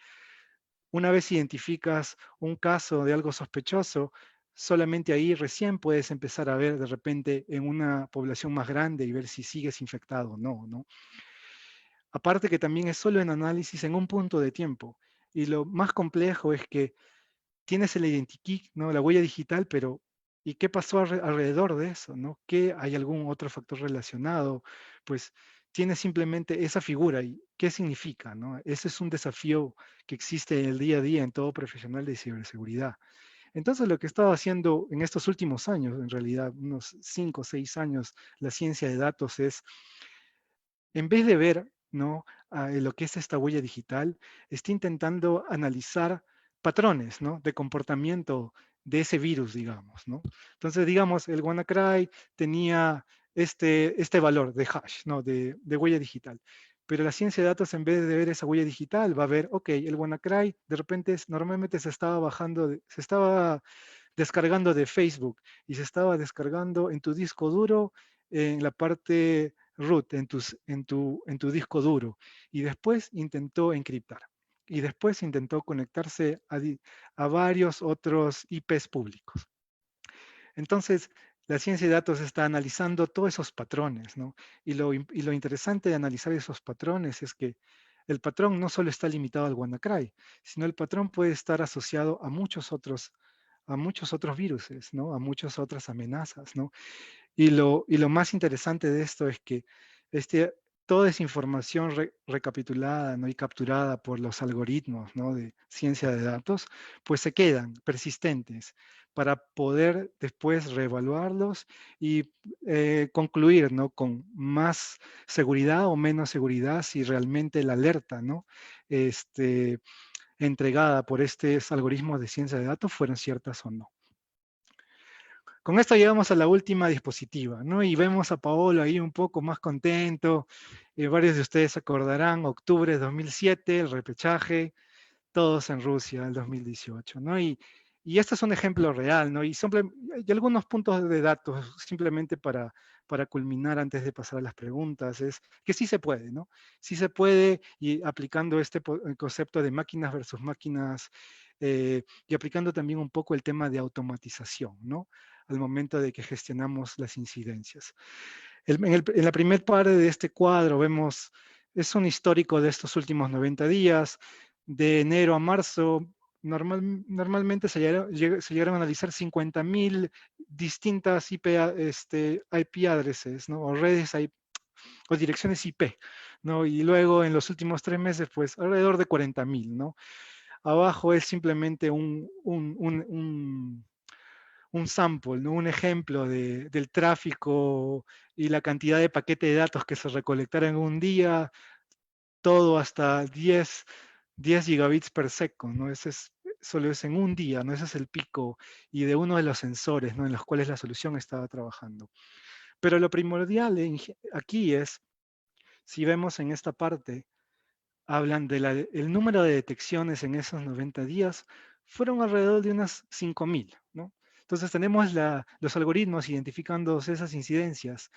una vez identificas un caso de algo sospechoso, solamente ahí recién puedes empezar a ver de repente en una población más grande y ver si sigues infectado o no, ¿no? Aparte que también es solo en análisis en un punto de tiempo. Y lo más complejo es que tienes el identikit, ¿no? La huella digital, pero ¿y qué pasó alrededor de eso, ¿no? ¿Qué hay algún otro factor relacionado? Pues tienes simplemente esa figura y ¿qué significa, no? Ese es un desafío que existe en el día a día en todo profesional de ciberseguridad. Entonces, lo que he estado haciendo en estos últimos años, en realidad unos 5 o 6 años, la ciencia de datos es en vez de ver, ¿no? Lo que es esta huella digital, está intentando analizar patrones, ¿no? De comportamiento de ese virus, digamos, ¿no? Entonces, digamos, el WannaCry tenía este valor de hash, ¿no? De huella digital. Pero la ciencia de datos, en vez de ver esa huella digital, va a ver, ok, el WannaCry de repente normalmente se estaba se estaba descargando de Facebook y se estaba descargando en tu disco duro, en la parte root, en tu disco duro. Y después intentó encriptar. Y después intentó conectarse a varios otros IPs públicos. Entonces, la ciencia de datos está analizando todos esos patrones, ¿no? Y lo interesante de analizar esos patrones es que el patrón no solo está limitado al WannaCry, sino el patrón puede estar asociado a muchos otros viruses, ¿no? A muchas otras amenazas, ¿no? Y lo más interesante de esto es que toda esa información recapitulada, ¿no? Y capturada por los algoritmos, ¿no? De ciencia de datos, pues se quedan persistentes para poder después reevaluarlos y concluir, ¿no? Con más seguridad o menos seguridad si realmente la alerta, ¿no? Entregada por estos algoritmos de ciencia de datos fueron ciertas o no. Con esto llegamos a la última diapositiva, ¿no? Y vemos a Paolo ahí un poco más contento. Varios de ustedes se acordarán, octubre de 2007, el repechaje, todos en Rusia, el 2018, ¿no? Y este es un ejemplo real, ¿no? Y algunos puntos de datos, simplemente para culminar antes de pasar a las preguntas, es que sí se puede, ¿no? Sí se puede, y aplicando el concepto de máquinas versus máquinas, y aplicando también un poco el tema de automatización, ¿no? Al momento de que gestionamos las incidencias. En la primera parte de este cuadro vemos, es un histórico de estos últimos 90 días, de enero a marzo. Normalmente se llegaron a analizar 50.000 distintas IP addresses, ¿no? O redes IP, o direcciones IP, ¿no? Y luego en los últimos 3 meses, pues alrededor de 40.000, ¿no? Abajo es simplemente un sample, ¿no? Un ejemplo del tráfico y la cantidad de paquete de datos que se recolectaron en un día, todo hasta 10 gigabits per second, ¿no? Solo es en un día, ¿no? Ese es el pico y de uno de los sensores, ¿no? En los cuales la solución estaba trabajando. Pero lo primordial aquí es, si vemos en esta parte, hablan del número de detecciones en esos 90 días, fueron alrededor de unas 5.000, ¿no? Entonces tenemos los algoritmos identificando esas incidencias,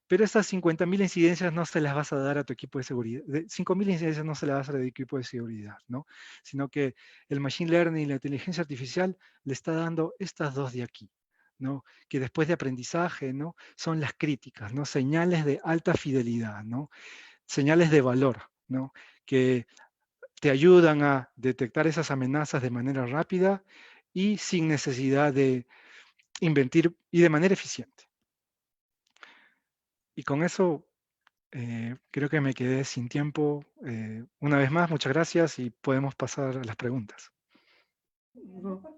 pero estas 50.000 incidencias no se las vas a dar a tu equipo de seguridad. 5.000 incidencias no se las vas a dar a tu equipo de seguridad, ¿no? Sino que el Machine Learning y la inteligencia artificial le está dando estas dos de aquí, ¿no? Que después de aprendizaje, ¿no? Son las críticas, ¿no? Señales de alta fidelidad, ¿no? Señales de valor, ¿no? Que te ayudan a detectar esas amenazas de manera rápida y sin necesidad de invertir y de manera eficiente. Y con eso creo que me quedé sin tiempo. Una vez más, muchas gracias y podemos pasar a las preguntas.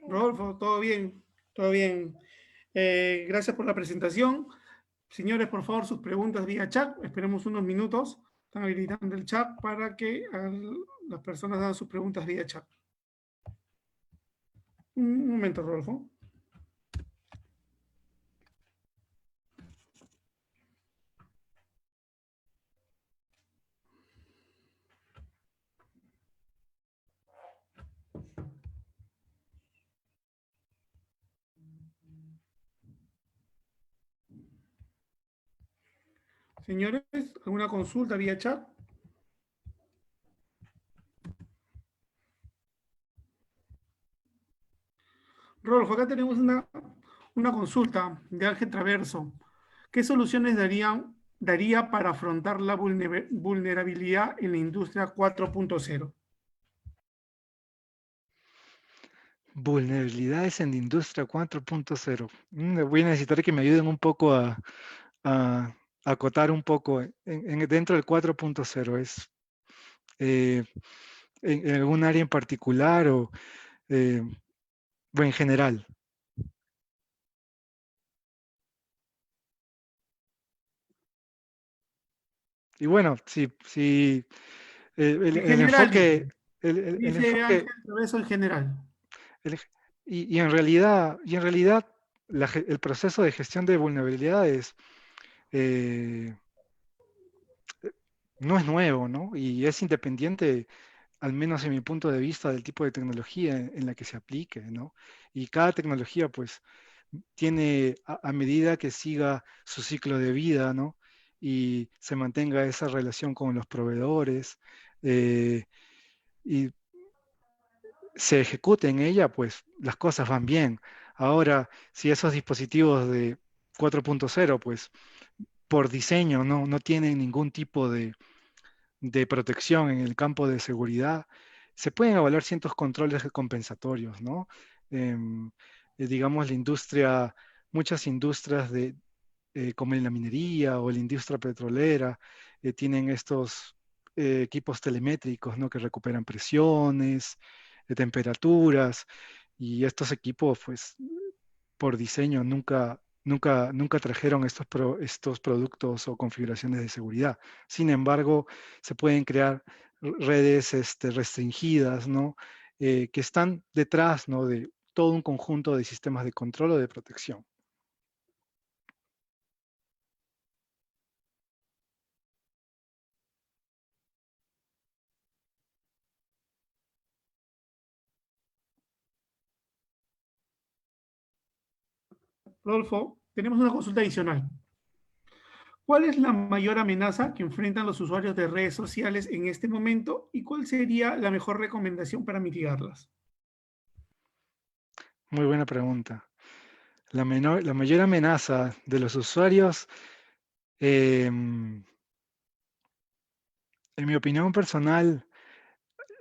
Rodolfo, todo bien, todo bien. Gracias por la presentación. Señores, por favor, sus preguntas vía chat. Esperemos unos minutos. Están habilitando el chat para que las personas hagan sus preguntas vía chat. Un momento, Rodolfo. Señores, ¿alguna consulta vía chat? Rodolfo, acá tenemos una consulta de Ángel Traverso. ¿Qué soluciones daría para afrontar la vulnerabilidad en la industria 4.0? Vulnerabilidades en la industria 4.0. Voy a necesitar que me ayuden un poco a acotar un poco dentro del 4.0. ¿Es en algún área en particular o en general? Y bueno, sí, el En general, enfoque, dice. el Dice Ángel enfoque, Traverso en general. el- y en realidad, el proceso de gestión de vulnerabilidades eh, no es nuevo, ¿no? Y es independiente, al menos en mi punto de vista, del tipo de tecnología en la que se aplique, ¿no? Y cada tecnología, pues, tiene, a medida que siga su ciclo de vida, ¿no? Y se mantenga esa relación con los proveedores, eh, y se ejecute en ella, pues las cosas van bien. Ahora, si esos dispositivos de 4.0, pues por diseño no tienen ningún tipo de protección en el campo de seguridad, se pueden evaluar ciertos controles compensatorios, ¿no? Em, digamos, muchas industrias como en la minería o la industria petrolera, tienen estos equipos telemétricos, ¿no? Que recuperan presiones, temperaturas, y estos equipos, pues, por diseño nunca trajeron estos productos o configuraciones de seguridad. Sin embargo, se pueden crear redes restringidas, ¿no? Que están detrás, ¿no? De todo un conjunto de sistemas de control o de protección. Rodolfo, tenemos una consulta adicional. ¿Cuál es la mayor amenaza que enfrentan los usuarios de redes sociales en este momento y cuál sería la mejor recomendación para mitigarlas? Muy buena pregunta. La mayor amenaza de los usuarios, en mi opinión personal,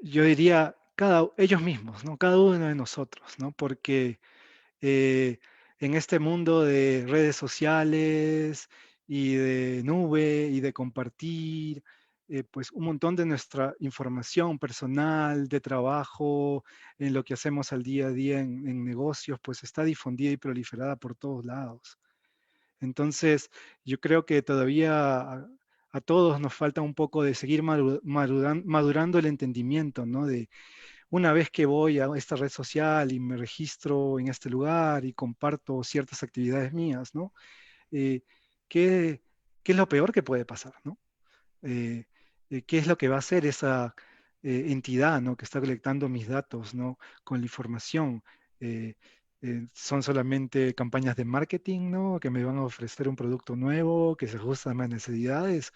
yo diría ellos mismos, ¿no? Cada uno de nosotros, ¿no? Porque en este mundo de redes sociales y de nube y de compartir, pues un montón de nuestra información personal, de trabajo, en lo que hacemos al día a día en negocios, pues está difundida y proliferada por todos lados. Entonces, yo creo que todavía a todos nos falta un poco de seguir madurando el entendimiento, ¿no? De una vez que voy a esta red social y me registro en este lugar y comparto ciertas actividades mías, ¿no? Eh, ¿qué, qué es lo peor que puede pasar, ¿no? Eh, ¿Qué es lo que va a hacer esa entidad, ¿no? Que está colectando mis datos, ¿no? Con la información. Eh, Son solamente campañas de marketing, ¿no? Que me van a ofrecer un producto nuevo que se ajusta a mis necesidades,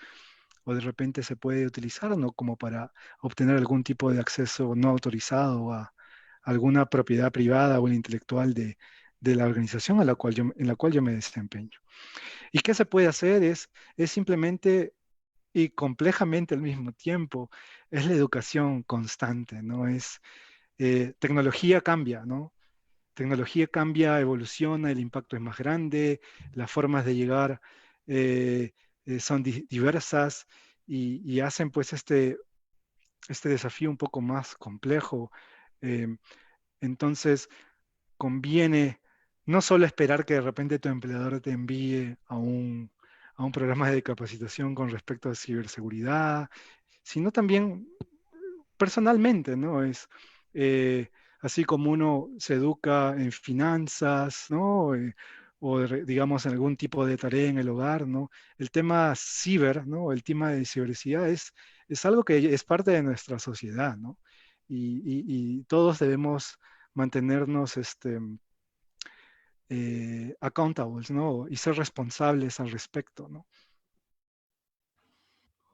o de repente se puede utilizar, ¿no? Como para obtener algún tipo de acceso no autorizado a alguna propiedad privada o intelectual de la organización en la cual yo me desempeño. ¿Y qué se puede hacer? Es simplemente y complejamente al mismo tiempo, es la educación constante, ¿no? Tecnología cambia, ¿no? Tecnología cambia, evoluciona, el impacto es más grande, las formas de llegar eh, son diversas y hacen pues este desafío un poco más complejo. Eh, entonces, conviene no solo esperar que de repente tu empleador te envíe a un programa de capacitación con respecto a ciberseguridad, sino también personalmente, ¿no? Eh, Así como uno se educa en finanzas, ¿no? Digamos en algún tipo de tarea en el hogar, ¿no? El tema ciber, ¿no? El tema de ciberseguridad es algo que es parte de nuestra sociedad, ¿no? Y todos debemos mantenernos accountables, ¿no? Y ser responsables al respecto, ¿no?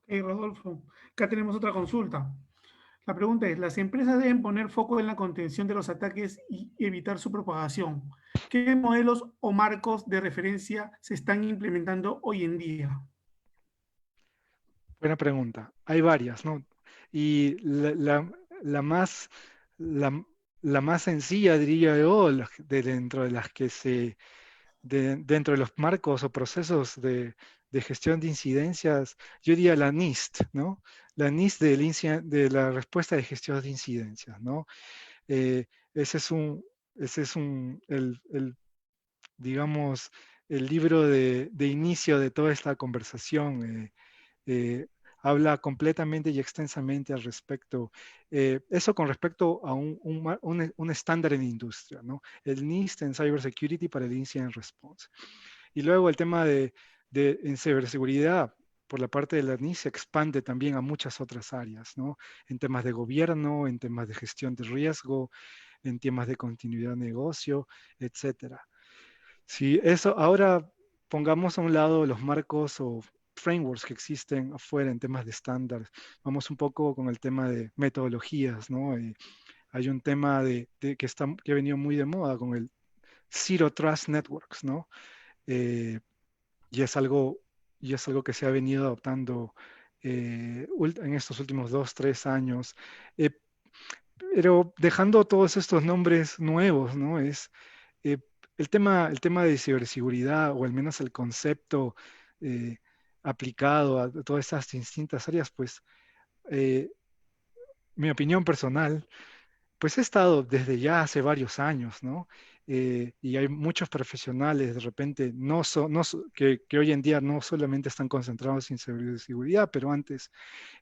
Rodolfo, acá tenemos otra consulta. La pregunta es, ¿las empresas deben poner foco en la contención de los ataques y evitar su propagación? ¿Qué modelos o marcos de referencia se están implementando hoy en día? Buena pregunta. Hay varias, ¿no? Y la más, la, la más sencilla, diría yo, dentro de las que dentro de los marcos o procesos de gestión de incidencias, yo diría la NIST, ¿no? La NIST de la respuesta de gestión de incidencias, ¿no? Eh, ese es digamos, el libro de inicio de toda esta conversación. Eh, Habla completamente y extensamente al respecto. Eso con respecto a un estándar en industria, ¿no? El NIST en Cybersecurity para el Incident Response. Y luego el tema en ciberseguridad, por la parte de la NIST, se expande también a muchas otras áreas, ¿no? En temas de gobierno, en temas de gestión de riesgo, en temas de continuidad de negocio, etcétera. Sí, eso ahora pongamos a un lado los marcos o frameworks que existen afuera en temas de estándares. Vamos un poco con el tema de metodologías, ¿no? Hay un tema que ha venido muy de moda con el Zero Trust Networks, ¿no? Eh, y es algo que se ha venido adoptando en estos últimos 2, 3 años. Eh, pero dejando todos estos nombres nuevos, ¿no? Eh, el tema de ciberseguridad, o al menos el concepto eh, aplicado a todas estas distintas áreas, pues eh, mi opinión personal, pues he estado desde ya hace varios años, ¿no? Y hay muchos profesionales de repente que hoy en día no solamente están concentrados en ciberseguridad, pero antes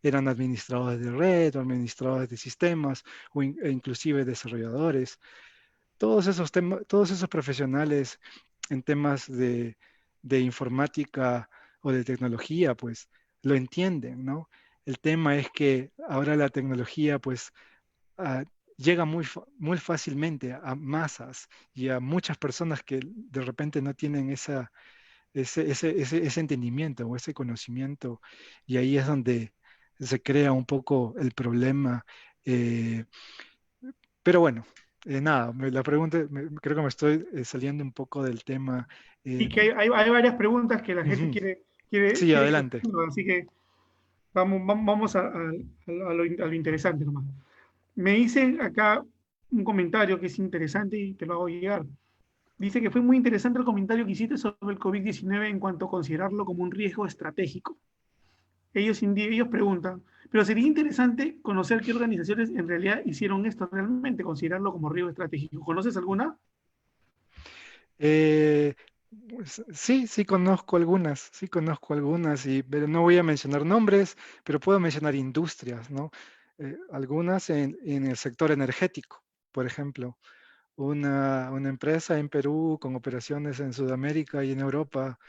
eran administradores de red, o administradores de sistemas, e inclusive desarrolladores. Todos esos profesionales en temas de informática o de tecnología, pues lo entienden, ¿no? El tema es que ahora la tecnología, pues, ah, llega muy fácilmente a masas y a muchas personas que de repente no tienen ese entendimiento o ese conocimiento, y ahí es donde se crea un poco el problema. eh, pero bueno, nada, la pregunta, creo que me estoy saliendo un poco del tema. Y eh, que hay varias preguntas que la gente Ujú. Sí, quiere que adelante. responda, así que vamos a lo interesante nomás. Me dicen acá un comentario que es interesante y te lo hago llegar. Dice que fue muy interesante el comentario que hiciste sobre el COVID-19 en cuanto a considerarlo como un riesgo estratégico. ellos preguntan, pero sería interesante conocer qué organizaciones en realidad hicieron esto realmente, considerarlo como riesgo estratégico. ¿Conoces alguna? Eh, sí, sí conozco algunas, pero no voy a mencionar nombres, pero puedo mencionar industrias, ¿no? Algunas en el sector energético, por ejemplo. Una empresa en Perú con operaciones en Sudamérica y en Europa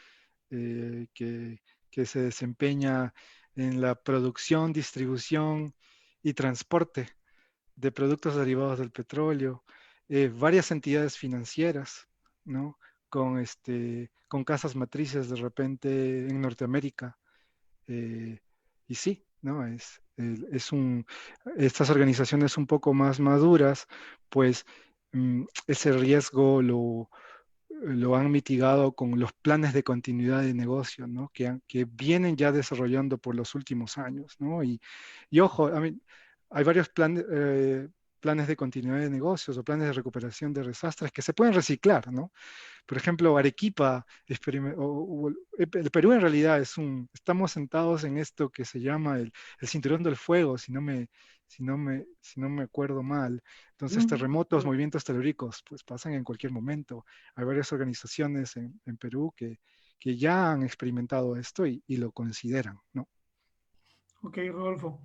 que se desempeña en la producción, distribución y transporte de productos derivados del petróleo, varias entidades financieras, ¿no? Con casas matrices de repente en Norteamérica. eh, y sí, ¿no? Estas organizaciones un poco más maduras, pues ese riesgo lo han mitigado con los planes de continuidad de negocio, ¿no? Que vienen ya desarrollando por los últimos años, ¿no? Y ojo, hay varios planes de continuidad de negocios o planes de recuperación de desastres que se pueden reciclar, ¿no? Por ejemplo, Arequipa, el Perú en realidad estamos sentados en esto que se llama el cinturón del fuego, si no me acuerdo mal. Entonces, terremotos, movimientos telúricos, pues pasan en cualquier momento. Hay varias organizaciones en Perú que ya han experimentado esto y lo consideran, ¿no? Ok, Rodolfo.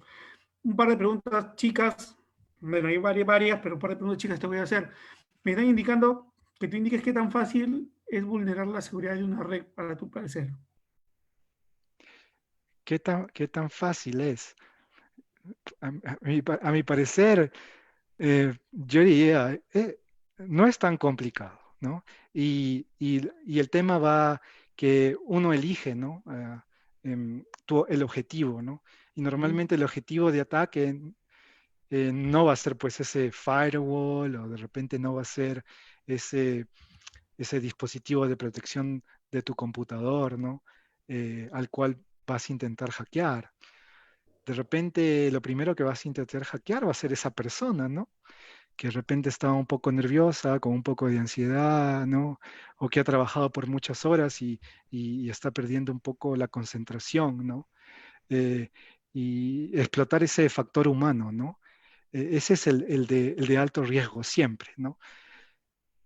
Un par de preguntas chicas, bueno, hay varias, pero un par de preguntas chicas te voy a hacer. Me están indicando que tú indiques qué tan fácil es vulnerar la seguridad de una red para tu parecer. ¿Qué tan fácil es? A mi parecer, yo diría, no es tan complicado, ¿no? Y el tema va que uno elige, ¿no? El objetivo, ¿no? Y normalmente el objetivo de ataque no va a ser pues ese firewall o de repente no va a ser ese, ese dispositivo de protección de tu computador, ¿no? Al cual vas a intentar hackear. De repente lo primero que vas a intentar hackear va a ser esa persona, ¿no? Que de repente está un poco nerviosa, con un poco de ansiedad, ¿no? O que ha trabajado por muchas horas y está perdiendo un poco la concentración, ¿no? Eh, y explotar ese factor humano, ¿no? Ese es el de alto riesgo siempre, ¿no?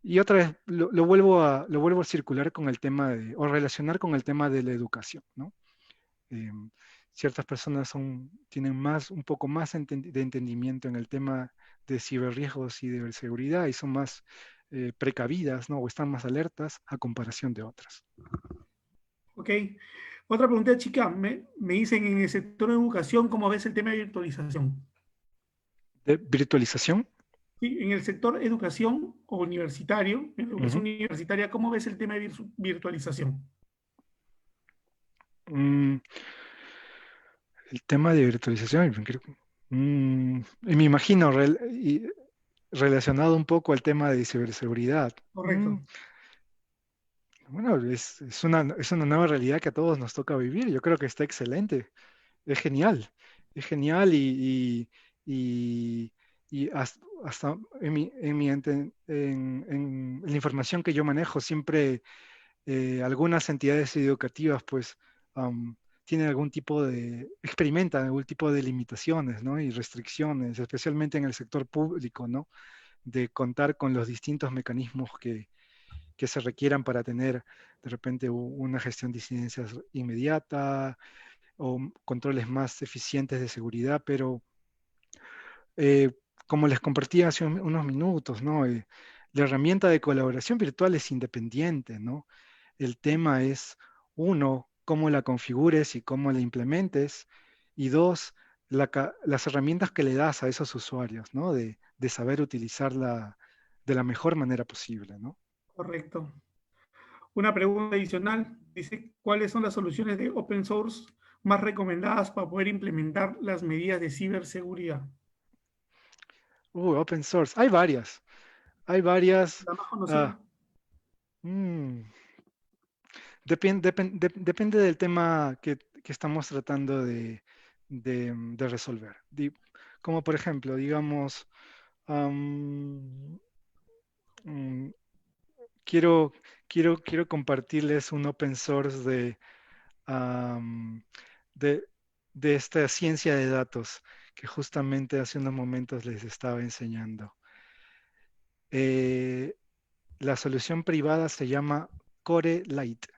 Y otra vez lo vuelvo a circular con el tema o relacionar con el tema de la educación, ¿no? Em, Ciertas personas tienen un poco más de entendimiento en el tema de ciberriesgos y de seguridad y son más precavidas, ¿no? O están más alertas a comparación de otras. Ok. Otra pregunta chica, me dicen en el sector de educación, ¿cómo ves el tema de virtualización? ¿De virtualización? Sí, en el sector educación o universitario, en la educación Ujú. universitaria, ¿cómo ves el tema de virtualización? Mm, el tema de virtualización, me imagino relacionado un poco al tema de ciberseguridad. Correcto. Bueno, es una nueva realidad que a todos nos toca vivir. Yo creo que está excelente. Es genial. Es genial y hasta en la información que yo manejo, siempre algunas entidades educativas pues tienen experimentan algún tipo de limitaciones, ¿no? Y restricciones, especialmente en el sector público, ¿no? De contar con los distintos mecanismos que se requieran para tener de repente una gestión de incidencias inmediata o controles más eficientes de seguridad, pero eh, como les compartí hace unos minutos, ¿no? La herramienta de colaboración virtual es independiente, ¿no? El tema es, uno, cómo la configures y cómo la implementes, y dos, las herramientas que le das a esos usuarios, ¿no? De saber utilizarla de la mejor manera posible, ¿no? Correcto. Una pregunta adicional, dice, ¿cuáles son las soluciones de open source más recomendadas para poder implementar las medidas de ciberseguridad? Open source. Hay varias. Hay varias. La más conocida. ah, mm, Depende del tema que estamos tratando de resolver. Como por ejemplo, digamos, am, mm, quiero, quiero compartirles un open source am, de, de esta ciencia de datos que justamente hace unos momentos les estaba enseñando. La solución privada se llama Core Lite,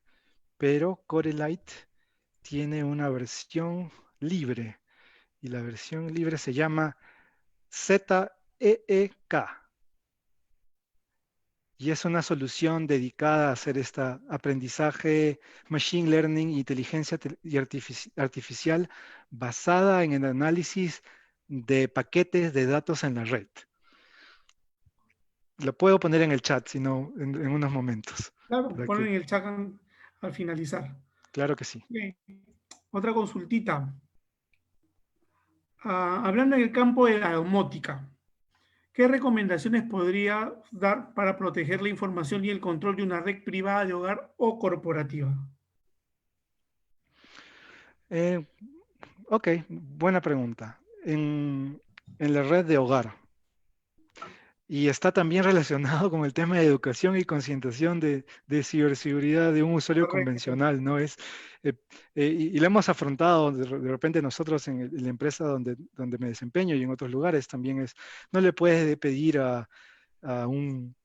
pero Core Lite tiene una versión libre y la versión libre se llama ZEEK. Y es una solución dedicada a hacer este aprendizaje, machine learning, inteligencia artificial basada en el análisis de paquetes de datos en la red. Lo puedo poner en el chat, sino en unos momentos. Claro, ponen en el chat al finalizar. Claro que sí. Okay. Otra consultita. Hablando en el campo de la domótica, ¿qué recomendaciones podría dar para proteger la información y el control de una red privada de hogar o corporativa? Ok, buena pregunta. En la red de hogar. Y está también relacionado con el tema de educación y concientización de ciberseguridad de un usuario Correcto. convencional, ¿no? Y lo hemos afrontado de repente nosotros en la empresa donde me desempeño y en otros lugares también no le puedes pedir a un,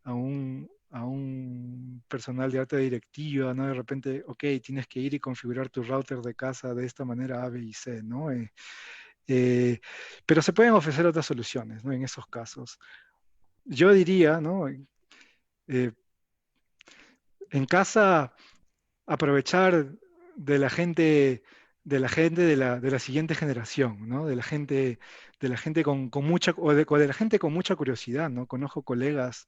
a un personal de alta directiva, ¿no? De repente, ok, tienes que ir y configurar tu router de casa de esta manera A, B y C, ¿no? Pero se pueden ofrecer otras soluciones, ¿no? En esos casos. Yo diría, ¿no? En casa, aprovechar de la gente, de la siguiente generación, ¿no? De la gente con mucha, o de la gente con mucha curiosidad, ¿no? Conozco colegas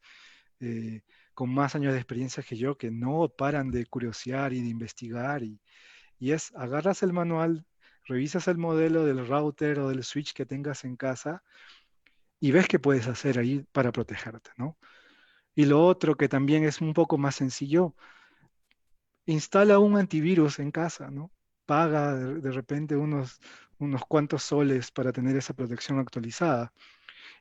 eh, con más años de experiencia que yo que no paran de curiosear y de investigar y agarras el manual, revisas el modelo del router o del switch que tengas en casa y ves qué puedes hacer ahí para protegerte, ¿no? Y lo otro que también es un poco más sencillo, instala un antivirus en casa, ¿no? Paga de repente unos cuantos soles para tener esa protección actualizada.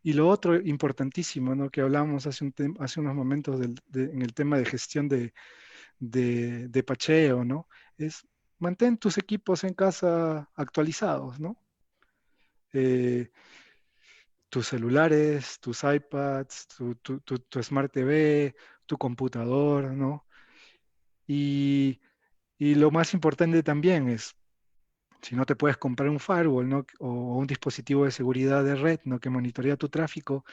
Y lo otro importantísimo, ¿no? Que hablamos hace unos momentos en el tema de gestión de pacheo, ¿no? Es mantén tus equipos en casa actualizados, ¿no? Eh, tus celulares, tus iPads, tu Smart TV, tu computador, ¿no? Y, y lo más importante también es, si no te puedes comprar un firewall, ¿no? O un dispositivo de seguridad de red, ¿no? Que monitorea tu tráfico,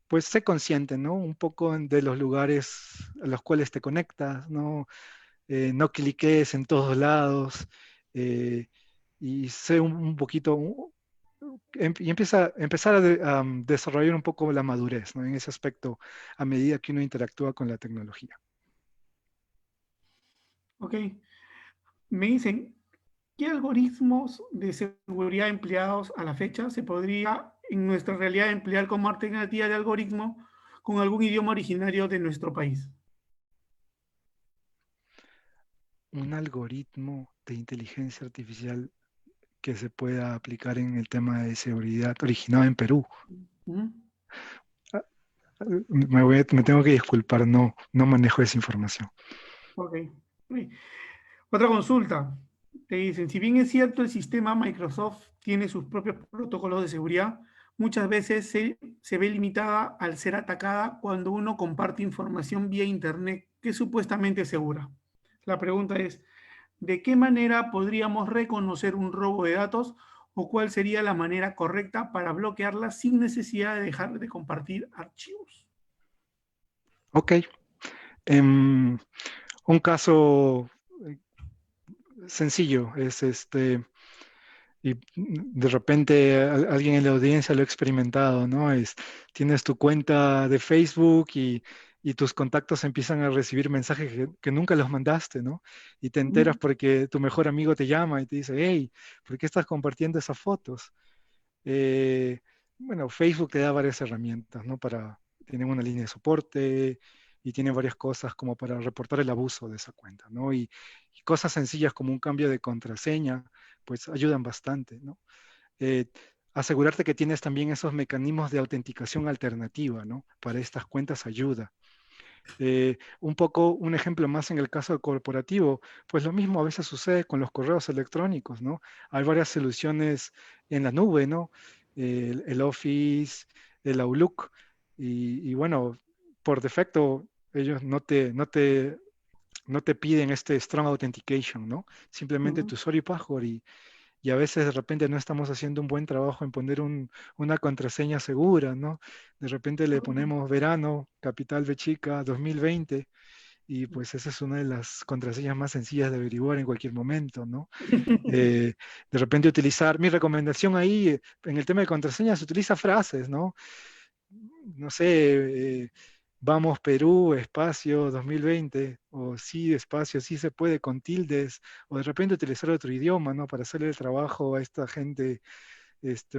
pues sé consciente, ¿no? Un poco de los lugares a los cuales te conectas, ¿no? No cliques en todos lados eh, y sé un poquito, y empezar a desarrollar un poco la madurez, ¿no? En ese aspecto a medida que uno interactúa con la tecnología. Ok. Me dicen, ¿qué algoritmos de seguridad empleados a la fecha se podría en nuestra realidad emplear como alternativa de algoritmo con algún idioma originario de nuestro país? Un algoritmo de inteligencia artificial que se pueda aplicar en el tema de seguridad originado en Perú. ¿Mm? Me tengo que disculpar, no manejo esa información. Ok. Ok. Otra consulta. Te dicen, si bien es cierto el sistema Microsoft tiene sus propios protocolos de seguridad, muchas veces se ve limitada al ser atacada cuando uno comparte información vía Internet que es supuestamente segura. La pregunta es, ¿de qué manera podríamos reconocer un robo de datos o cuál sería la manera correcta para bloquearla sin necesidad de dejar de compartir archivos? Ok. Un caso sencillo es y de repente alguien en la audiencia lo ha experimentado, ¿no? Tienes tu cuenta de Facebook y tus contactos empiezan a recibir mensajes que nunca los mandaste, ¿no? Y te enteras ¿Mm? porque tu mejor amigo te llama y te dice, hey, ¿por qué estás compartiendo esas fotos? Eh, bueno, Facebook te da varias herramientas, ¿no? Tienen una línea de soporte y tienen varias cosas como para reportar el abuso de esa cuenta, ¿no? Y cosas sencillas como un cambio de contraseña, pues ayudan bastante, ¿no? Eh, asegurarte que tienes también esos mecanismos de autenticación alternativa, ¿no? Para estas cuentas ayuda. Un poco, un ejemplo más en el caso corporativo, pues lo mismo a veces sucede con los correos electrónicos, ¿no? Hay varias soluciones en la nube, ¿no? El Office, el Outlook, y bueno, por defecto ellos no te piden este Strong Authentication, ¿no? Simplemente tu Ujú. usuario y password y a veces de repente no estamos haciendo un buen trabajo en poner una contraseña segura, ¿no? De repente le ponemos verano, capital B chica, 2020, y pues esa es una de las contraseñas más sencillas de averiguar en cualquier momento, ¿no? De repente utilizar, mi recomendación ahí en el tema de contraseñas, utiliza frases, ¿no? No sé, vamos Perú, espacio 2020, o sí, espacio, sí se puede con tildes, o de repente utilizar otro idioma, ¿no? Para hacerle el trabajo a esta gente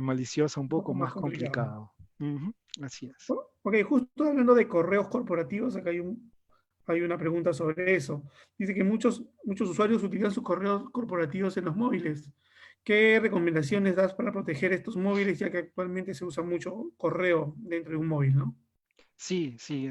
maliciosa un Un poco poco más más complicado. complicado. Ujú, así es. Ok, justo hablando de correos corporativos, acá hay una pregunta sobre eso. Dice que muchos usuarios utilizan sus correos corporativos en los móviles. ¿Qué recomendaciones das para proteger estos móviles, ya que actualmente se usa mucho correo dentro de un móvil, ¿no? Sí, sí.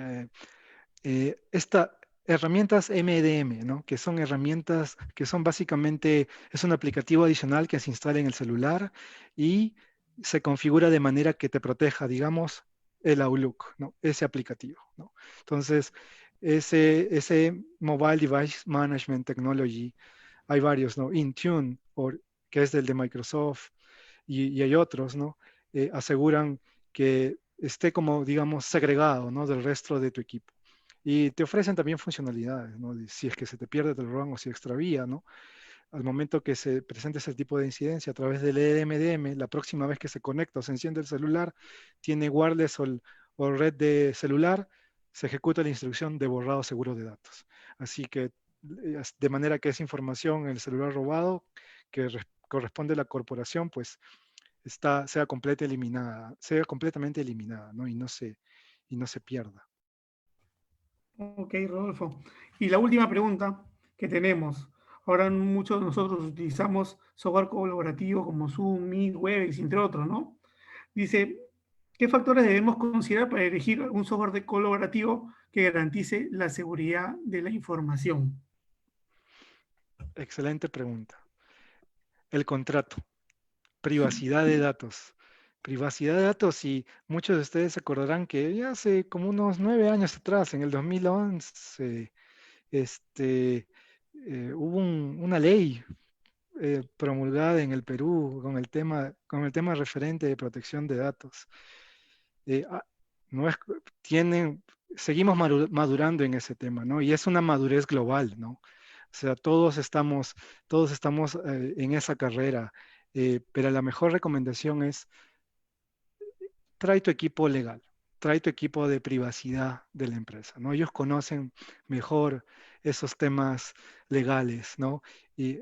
Esta herramientas MDM, ¿no? Que son herramientas que son básicamente, es un aplicativo adicional que se instala en el celular y se configura de manera que te proteja, digamos, el Outlook, ¿no? Ese aplicativo, ¿no? Entonces, ese Mobile Device Management Technology, hay varios, ¿no? Intune, que es del de Microsoft, y hay otros, ¿no? Aseguran que esté como, digamos, segregado, ¿no? Del resto de tu equipo. Y te ofrecen también funcionalidades, ¿no? Si es que se te pierde, te lo roban o se extravía, ¿no? Al momento que se presente ese tipo de incidencia a través del EMDM, la próxima vez que se conecta o se enciende el celular, tiene wireless o red de celular, se ejecuta la instrucción de borrado seguro de datos. Así que de manera que esa información en el celular robado que corresponde a la corporación, pues sea completamente eliminada, ¿no? Y no se pierda. Ok, Rodolfo. Y la última pregunta que tenemos. Ahora muchos de nosotros utilizamos software colaborativo como Zoom, Meet, Webex, entre otros, ¿no? Dice, ¿qué factores debemos considerar para elegir un software colaborativo que garantice la seguridad de la información? Excelente pregunta. El contrato, privacidad de datos. Privacidad de datos, y muchos de ustedes se acordarán que ya hace como unos 9 años atrás, en el 2011, hubo una ley promulgada en el Perú con el tema referente de protección de datos. Eh, ah, no es, tienen, seguimos madurando en ese tema, ¿no? Y es una madurez global, ¿no? O sea, todos estamos en esa carrera, pero la mejor recomendación es trae tu equipo legal, trae tu equipo de privacidad de la empresa, ¿no? Ellos conocen mejor esos temas legales, ¿no? Y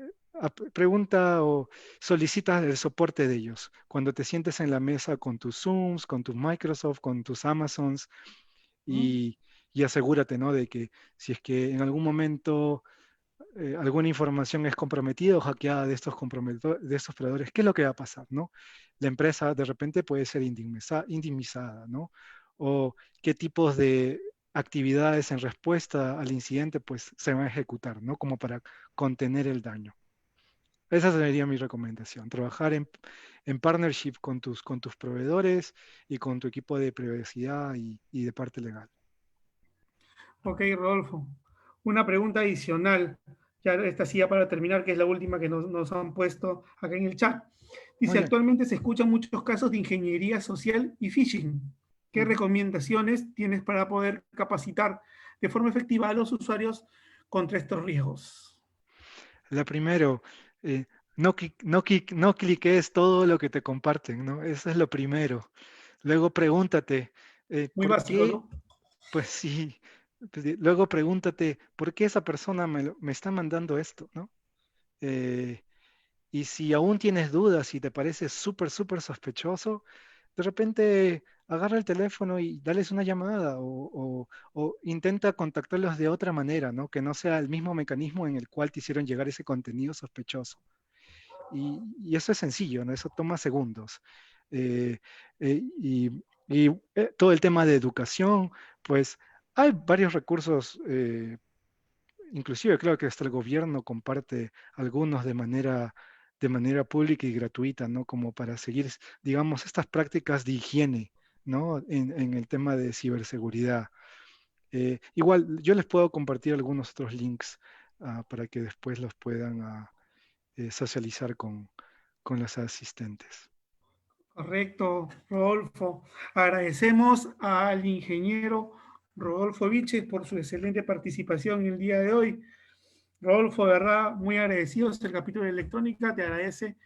pregunta o solicita el soporte de ellos. Cuando te sientes en la mesa con tus Zooms, con tus Microsoft, con tus Amazons, ¿Mm? y, y asegúrate, ¿no? De que si es que en algún momento alguna información es comprometida o hackeada de de estos proveedores, ¿qué es lo que va a pasar, no? La empresa de repente puede ser indemnizada, ¿no? O qué tipos de actividades en respuesta al incidente pues se van a ejecutar, ¿no? Como para contener el daño. Esa sería mi recomendación, trabajar en partnership con tus proveedores y con tu equipo de privacidad y de parte legal. Ok, Rodolfo. Una pregunta adicional, ya esta sí ya para terminar, que es la última que nos han puesto acá en el chat. Muy Dice, bien. actualmente se escuchan muchos casos de ingeniería social y phishing. ¿Qué Ujú. recomendaciones tienes para poder capacitar de forma efectiva a los usuarios contra estos riesgos? La primero, eh, no cliques todo lo que te comparten, ¿no? Eso es lo primero. Luego pregúntate, Muy ¿por básico, qué? ¿no? Pues sí. Luego pregúntate, ¿por qué esa persona me está mandando esto, ¿no? Eh, y si aún tienes dudas y te parece súper, súper sospechoso, de repente agarra el teléfono y dales una llamada o intenta contactarlos de otra manera, ¿no? Que no sea el mismo mecanismo en el cual te hicieron llegar ese contenido sospechoso. Y eso es sencillo, ¿no? Eso toma segundos. Eh, y todo el tema de educación, pues Hay varios recursos, inclusive creo que hasta el gobierno comparte algunos de manera pública y gratuita, ¿no? Como para seguir, digamos, estas prácticas de higiene, ¿no? En el tema de ciberseguridad. Igual, yo les puedo compartir algunos otros links para que después los puedan socializar con las asistentes. Correcto, Rodolfo. Agradecemos al ingeniero Rodolfo Viches por su excelente participación el día de hoy. Rodolfo, de verdad, muy agradecidos. El capítulo de electrónica te agradece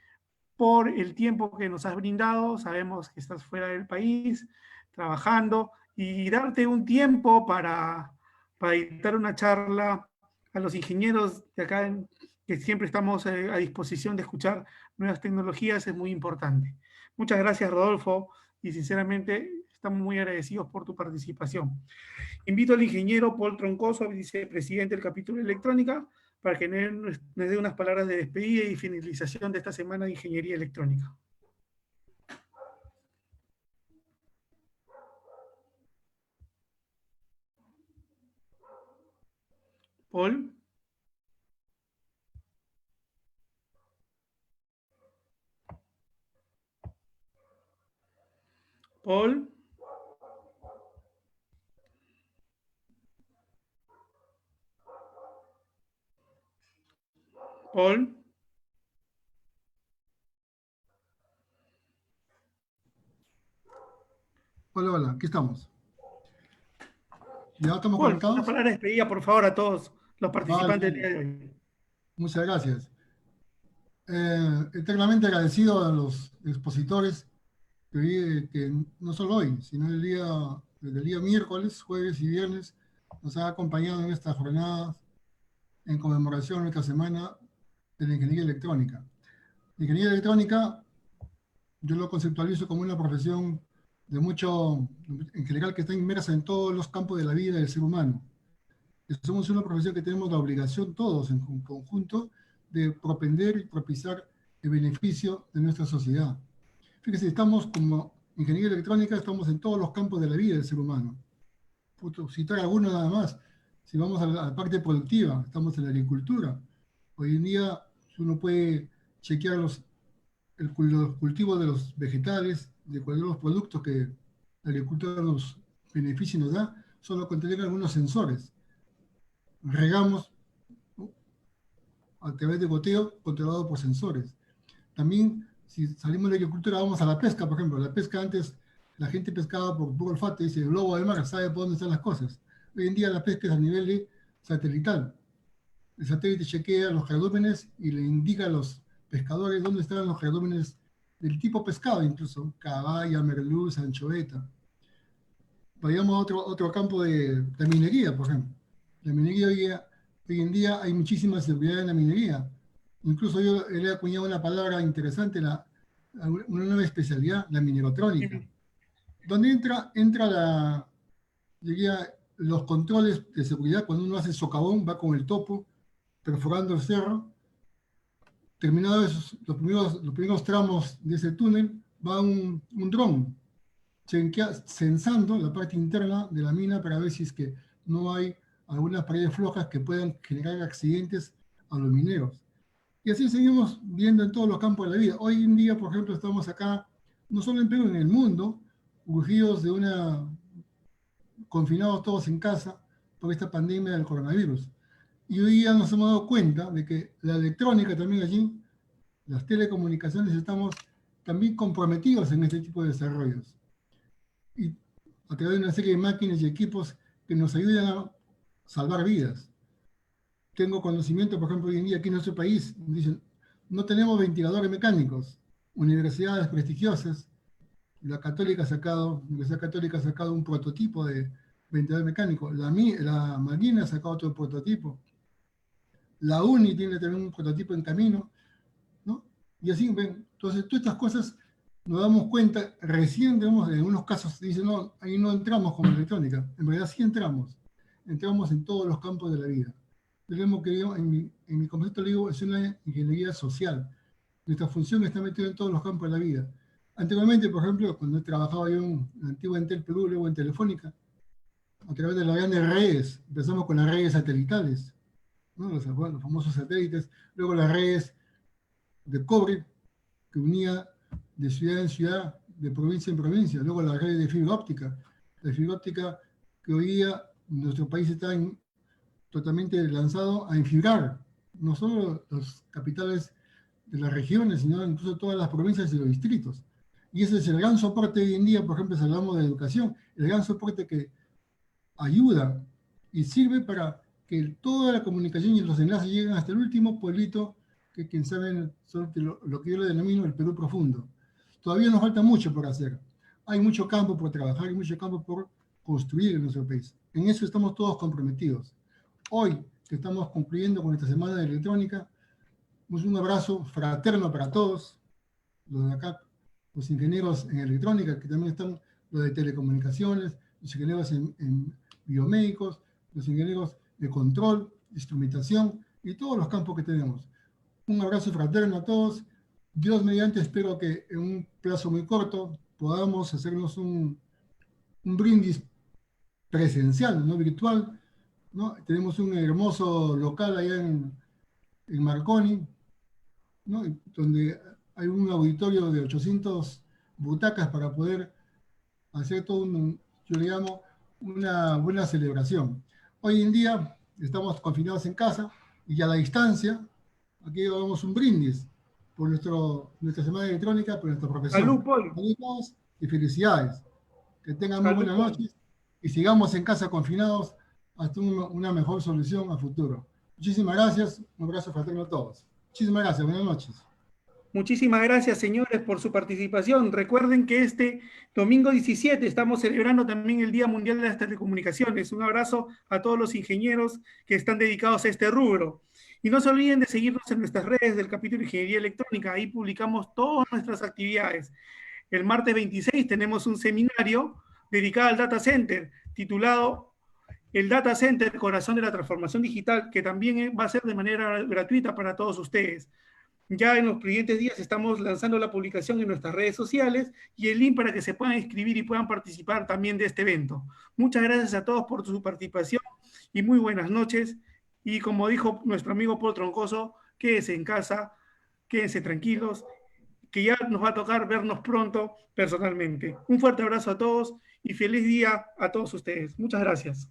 por el tiempo que nos has brindado. Sabemos que estás fuera del país, trabajando, y darte un tiempo para dictar una charla a los ingenieros de acá, que siempre estamos a disposición de escuchar nuevas tecnologías, es muy importante. Muchas gracias, Rodolfo, y sinceramente estamos muy agradecidos por tu participación. Invito al ingeniero Paul Troncoso, vicepresidente del capítulo de electrónica, para que nos dé unas palabras de despedida y finalización de esta semana de ingeniería electrónica. Paul. Paul. Paul. Hola, hola, aquí estamos. ¿Ya estamos Paul, una conectados? palabra de despedida, por favor, a todos los participantes del Vale, día de hoy. muchas gracias. Eternamente agradecido a los expositores que no solo hoy, sino desde el día miércoles, jueves y viernes, nos han acompañado en estas jornadas en conmemoración de nuestra semana de la ingeniería electrónica. La ingeniería electrónica yo lo conceptualizo como una profesión de mucho, en general, que está inmersa en todos los campos de la vida del ser humano. Somos una profesión que tenemos la obligación todos en conjunto de propender y propiciar el beneficio de nuestra sociedad. Fíjese, estamos como ingeniería electrónica, estamos en todos los campos de la vida del ser humano. Puedo citar algunos nada más. Si vamos a la parte productiva, estamos en la agricultura. Hoy en día uno puede chequear los cultivos de los vegetales, de cualquier de los productos que la agricultura nos beneficia y nos da, solo con tener algunos sensores. Regamos, ¿no?, a través de goteo controlado por sensores. También, si salimos de la agricultura, vamos a la pesca, por ejemplo. La pesca antes, la gente pescaba por puro olfato, dice, el lobo del mar sabe por dónde están las cosas. Hoy en día la pesca es a nivel de satelital. El satélite chequea los cardúmenes y le indica a los pescadores dónde están los cardúmenes del tipo pescado, incluso caballa, merluza, anchoveta. Vayamos a otro campo de minería, por ejemplo. La minería hoy en día hay muchísima seguridad en la minería. Incluso yo le he acuñado una palabra interesante, una nueva especialidad, la minerotrónica, donde diría, los controles de seguridad. Cuando uno hace socavón, va con el topo, perforando el cerro. Terminados los primeros tramos de ese túnel, va un dron censando la parte interna de la mina para ver si es que no hay algunas paredes flojas que puedan generar accidentes a los mineros. Y así seguimos viendo en todos los campos de la vida. Hoy en día, por ejemplo, estamos acá, no solo en Perú, en el mundo, urgidos confinados todos en casa por esta pandemia del coronavirus. Y hoy día nos hemos dado cuenta de que la electrónica también allí, las telecomunicaciones, estamos también comprometidos en este tipo de desarrollos. Y a través de una serie de máquinas y equipos que nos ayudan a salvar vidas. Tengo conocimiento, por ejemplo, hoy en día aquí en nuestro país, dicen, no tenemos ventiladores mecánicos. Universidades prestigiosas, la Universidad Católica ha sacado un prototipo de ventilador mecánico, la Marina ha sacado otro prototipo, la UNI tiene también un prototipo en camino, ¿no? Y así, ven, entonces todas estas cosas nos damos cuenta, recién, digamos, en algunos casos dicen, no, ahí no entramos como electrónica, en realidad sí entramos en todos los campos de la vida. Tenemos que, en mi concepto le digo, es una ingeniería social. Nuestra función está metida en todos los campos de la vida. Anteriormente, por ejemplo, cuando trabajaba yo en la antigua Entel Perú, luego en Telefónica, a través de las grandes redes. Empezamos con las redes satelitales, ¿no? Los famosos satélites, luego las redes de cobre que unía de ciudad en ciudad, de provincia en provincia, luego la red de fibra óptica, que hoy día nuestro país está totalmente lanzado a enfibrar, no solo las capitales de las regiones, sino incluso todas las provincias y los distritos. Y ese es el gran soporte hoy en día, por ejemplo, si hablamos de educación, el gran soporte que ayuda y sirve para que toda la comunicación y los enlaces lleguen hasta el último pueblito, que quien sabe lo que yo le denomino el Perú profundo. Todavía nos falta mucho por hacer. Hay mucho campo por trabajar y mucho campo por construir en nuestro país. En eso estamos todos comprometidos. Hoy, que estamos concluyendo con esta semana de electrónica, un abrazo fraterno para todos, los de acá, los ingenieros en electrónica, que también están los de telecomunicaciones, los ingenieros en biomédicos, los ingenieros de control, de instrumentación y todos los campos que tenemos. Un abrazo fraterno a todos. Dios mediante, espero que en un plazo muy corto podamos hacernos un brindis presencial, no virtual, ¿no? Tenemos un hermoso local allá en Marconi, ¿no? Donde hay un auditorio de 800 butacas para poder hacer todo yo le llamo, una buena celebración. Hoy en día estamos confinados en casa y a la distancia, aquí damos un brindis por nuestra semana electrónica, por nuestra profesión. Salud, Paul. Saludos y felicidades. Que tengan muy Salud, buenas Paul. noches y sigamos en casa confinados hasta una mejor solución a futuro. Muchísimas gracias. Un abrazo fraterno a todos. Muchísimas gracias. Buenas noches. Muchísimas gracias, señores, por su participación. Recuerden que este domingo 17 estamos celebrando también el Día Mundial de las Telecomunicaciones. Un abrazo a todos los ingenieros que están dedicados a este rubro. Y no se olviden de seguirnos en nuestras redes del capítulo de Ingeniería Electrónica. Ahí publicamos todas nuestras actividades. El martes 26 tenemos un seminario dedicado al Data Center, titulado El Data Center, Corazón de la Transformación Digital, que también va a ser de manera gratuita para todos ustedes. Ya en los siguientes días estamos lanzando la publicación en nuestras redes sociales y el link para que se puedan inscribir y puedan participar también de este evento. Muchas gracias a todos por su participación y muy buenas noches. Y como dijo nuestro amigo Paul Troncoso, quédense en casa, quédense tranquilos, que ya nos va a tocar vernos pronto personalmente. Un fuerte abrazo a todos y feliz día a todos ustedes. Muchas gracias.